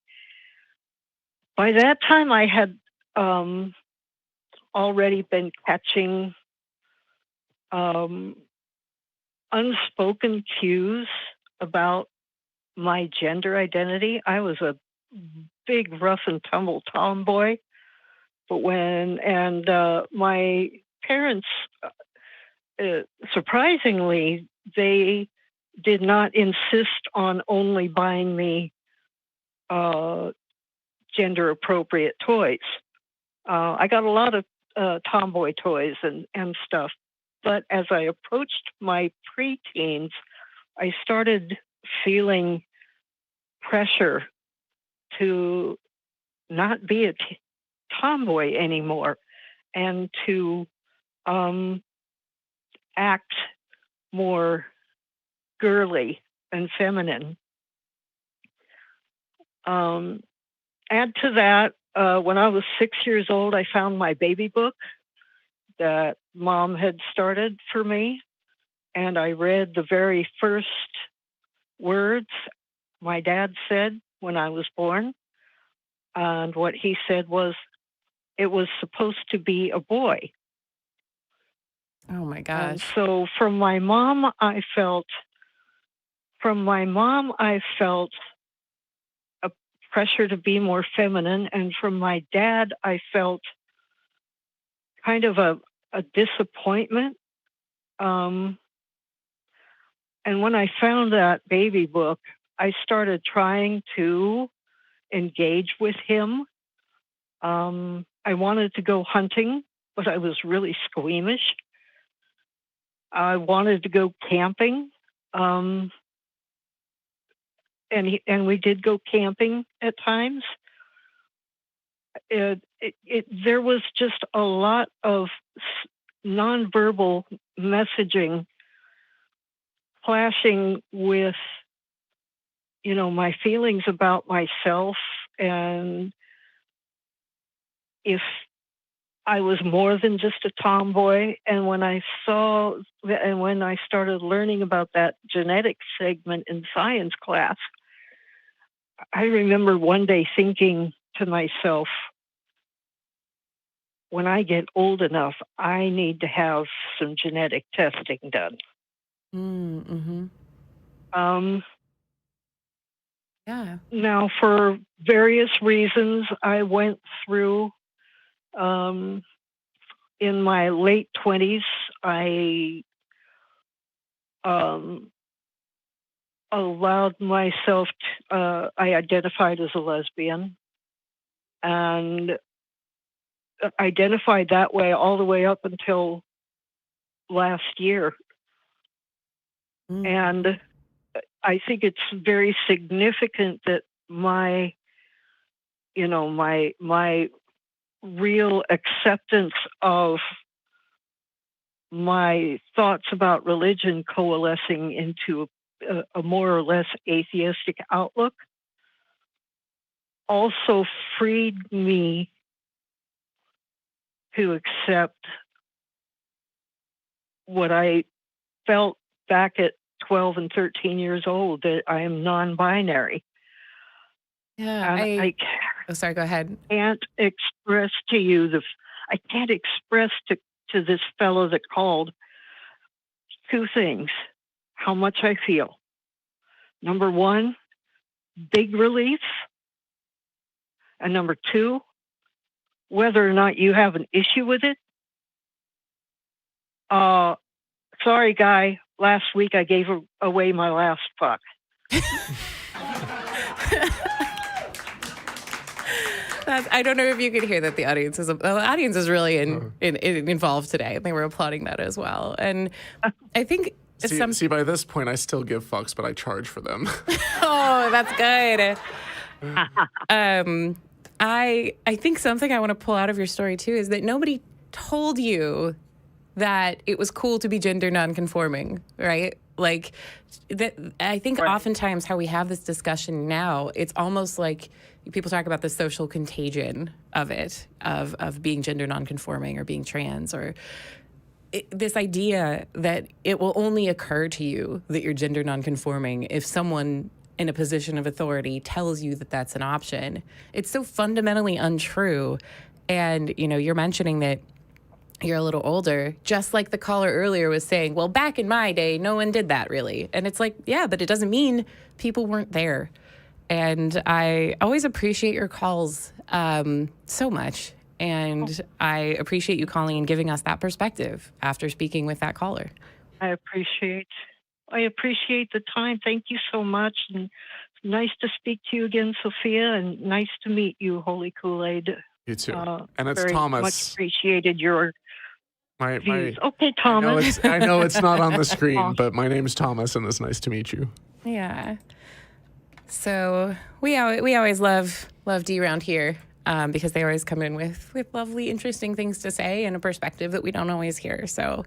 by that time I had already been catching unspoken cues about my gender identity. I was a big rough and tumble tomboy, but my parents, surprisingly, they did not insist on only buying me gender appropriate toys. I got a lot of tomboy toys and stuff, but as I approached my preteens, I started feeling pressure to not be a tomboy anymore and to act more girly and feminine. Add to that, when I was 6 years old, I found my baby book that Mom had started for me, and I read the very first words my dad said when I was born. And what he said was, it was supposed to be a boy. Oh my gosh. And so from my mom, I felt a pressure to be more feminine. And from my dad, I felt kind of a disappointment. And when I found that baby book, I started trying to engage with him. I wanted to go hunting, but I was really squeamish. I wanted to go camping. And we did go camping at times. There was just a lot of nonverbal messaging clashing with, my feelings about myself, and if I was more than just a tomboy. And when I started learning about that genetic segment in science class, I remember one day thinking to myself, when I get old enough, I need to have some genetic testing done. Mm-hmm. Yeah. Now, for various reasons, I went through, in my late 20s, I allowed myself, I identified as a lesbian, and identified that way all the way up until last year. And I think it's very significant that my real acceptance of my thoughts about religion coalescing into a more or less atheistic outlook also freed me to accept what I felt back at 12 and 13 years old, that I am non-binary. Yeah. Sorry, go ahead. I can't express to you I can't express to this fellow that called two things: how much I feel. Number one, big relief. And number two, whether or not you have an issue with it. Sorry, guy. Last week I gave away my last fuck. I don't know if you could hear that the audience is really involved today. They were applauding that as well. And I think see, by this point, I still give fucks, but I charge for them. Oh, that's good. I think something I want to pull out of your story too is that nobody told you that it was cool to be gender nonconforming, right? Like that. I think oftentimes how we have this discussion now, it's almost like people talk about the social contagion of it, of being gender nonconforming or being trans, or this idea that it will only occur to you that you're gender nonconforming if someone in a position of authority tells you that that's an option. It's so fundamentally untrue. And, you're mentioning that you're a little older, just like the caller earlier was saying, well, back in my day, no one did that really. And it's like, yeah, but it doesn't mean people weren't there. And I always appreciate your calls so much. And I appreciate you calling and giving us that perspective after speaking with that caller. I appreciate the time. Thank you so much. And nice to speak to you again, Sofia, and nice to meet you, Holy Kool-Aid. You too. And it's very Thomas. Much appreciated your views. Okay, I Thomas. know it's not on the screen, but my name's Thomas, and it's nice to meet you. Yeah. So we always love D around here because they always come in with lovely, interesting things to say and a perspective that we don't always hear. So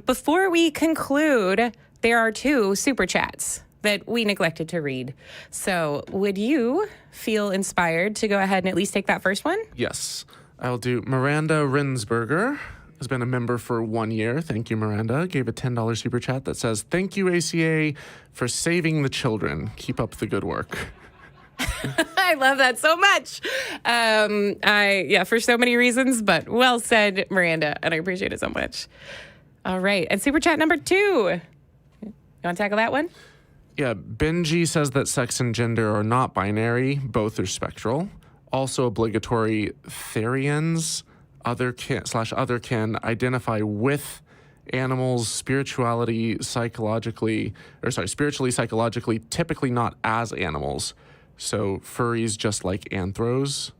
before we conclude, there are 2 super chats that we neglected to read. So would you feel inspired to go ahead and at least take that first one? Yes, I'll do. Miranda Rinsberger has been a member for 1 year. Thank you, Miranda. Gave a $10 super chat that says, "Thank you, ACA, for saving the children. Keep up the good work." I love that so much. For so many reasons, but well said, Miranda, and I appreciate it so much. All right, and super chat number 2. You want to tackle that one? Yeah, Benji says that sex and gender are not binary, both are spectral. Also obligatory Therians, other kin, identify with animals spiritually, psychologically, typically not as animals. So furries just like anthros.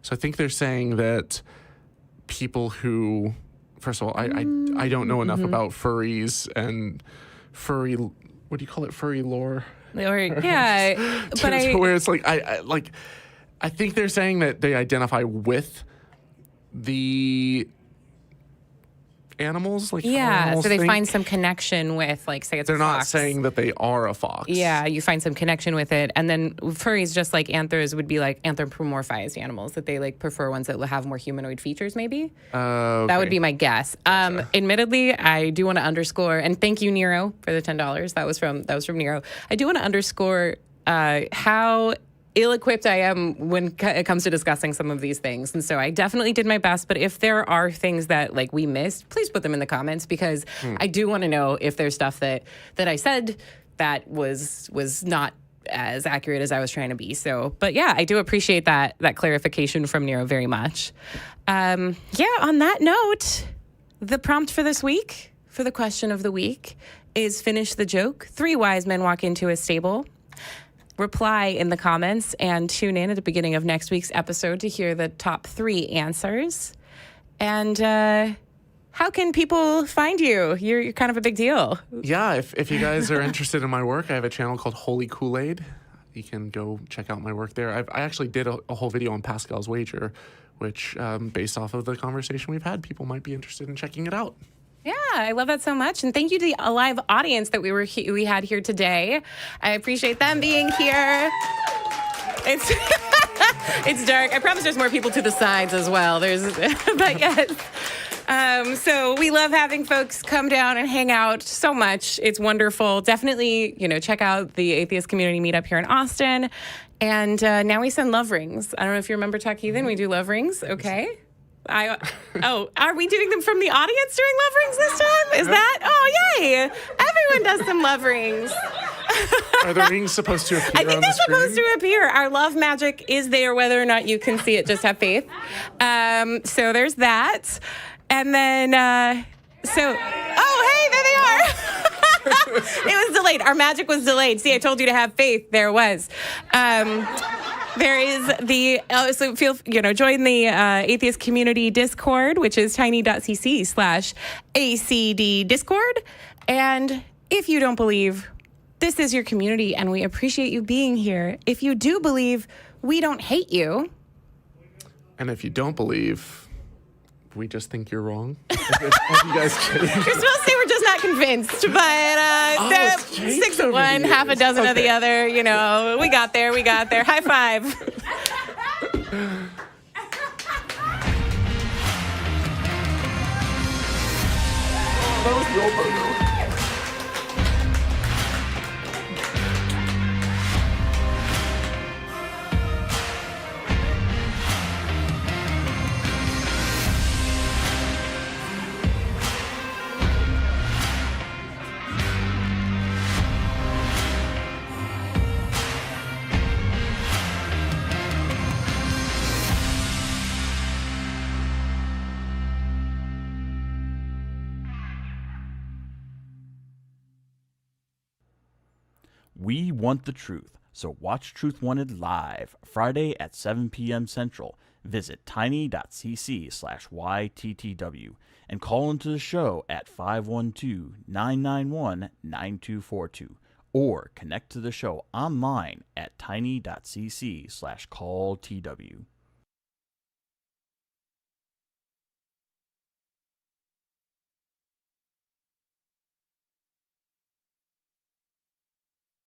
So I think they're saying that people who, first of all, I don't know enough about furries and furry, what do you call it, furry lore? Or, yeah, but where it's like I think they're saying that they identify with the animals, like yeah, so they find some connection with, like, say it's they're a not fox. saying that they are a fox. Yeah, you find some connection with it, and then furries, just like anthros, would be like anthropomorphized animals, that they like prefer ones that will have more humanoid features. Maybe Okay. that would be my guess. Admittedly, I do want to underscore, and thank you, Nero, for the $10. That was from Nero. I do want to underscore how ill-equipped I am when it comes to discussing some of these things. And so I definitely did my best. But if there are things that like we missed, please put them in the comments, because I do want to know if there's stuff that I said that was not as accurate as I was trying to be. So, but yeah, I do appreciate that clarification from Nero very much. On that note, the prompt for this week, for the question of the week, is finish the joke. 3 wise men walk into a stable. Reply in the comments and tune in at the beginning of next week's episode to hear the top 3 answers. And how can people find you? You're kind of a big deal. Yeah, if you guys are interested in my work, I have a channel called Holy Kool-Aid. You can go check out my work there. I actually did a whole video on Pascal's Wager, which, based off of the conversation we've had, people might be interested in checking it out. Yeah, I love that so much. And thank you to the live audience that we had here today. I appreciate them being here. It's it's dark. I promise there's more people to the sides as well. But yes. So we love having folks come down and hang out so much. It's wonderful. Definitely, check out the Atheist Community Meetup here in Austin. And now we send love rings. I don't know if you remember Talk Heathen. We do love rings. Okay. Are we doing them from the audience doing love rings this time? Is that? Oh, yay. Everyone does some love rings. Are the rings supposed to appear I think on they're the screen? supposed to appear. Our love magic is there, whether or not you can see it. Just have faith. So there's that. And then, hey, there they are. It was delayed. Our magic was delayed. See, I told you to have faith. There it was. There is join the Atheist Community Discord, which is tiny.cc/ACD Discord. And if you don't believe, this is your community and we appreciate you being here. If you do believe, we don't hate you. And if you don't believe, we just think you're wrong. Have you guys kidding? You're supposed to say we're just not convinced, but 6 of one, half a dozen of the other. We got there. High five. That was real burger. We want the truth, so watch Truth Wanted live, Friday at 7 p.m. Central. Visit tiny.cc/YTTW and call into the show at 512-991-9242 or connect to the show online at tiny.cc/calltw.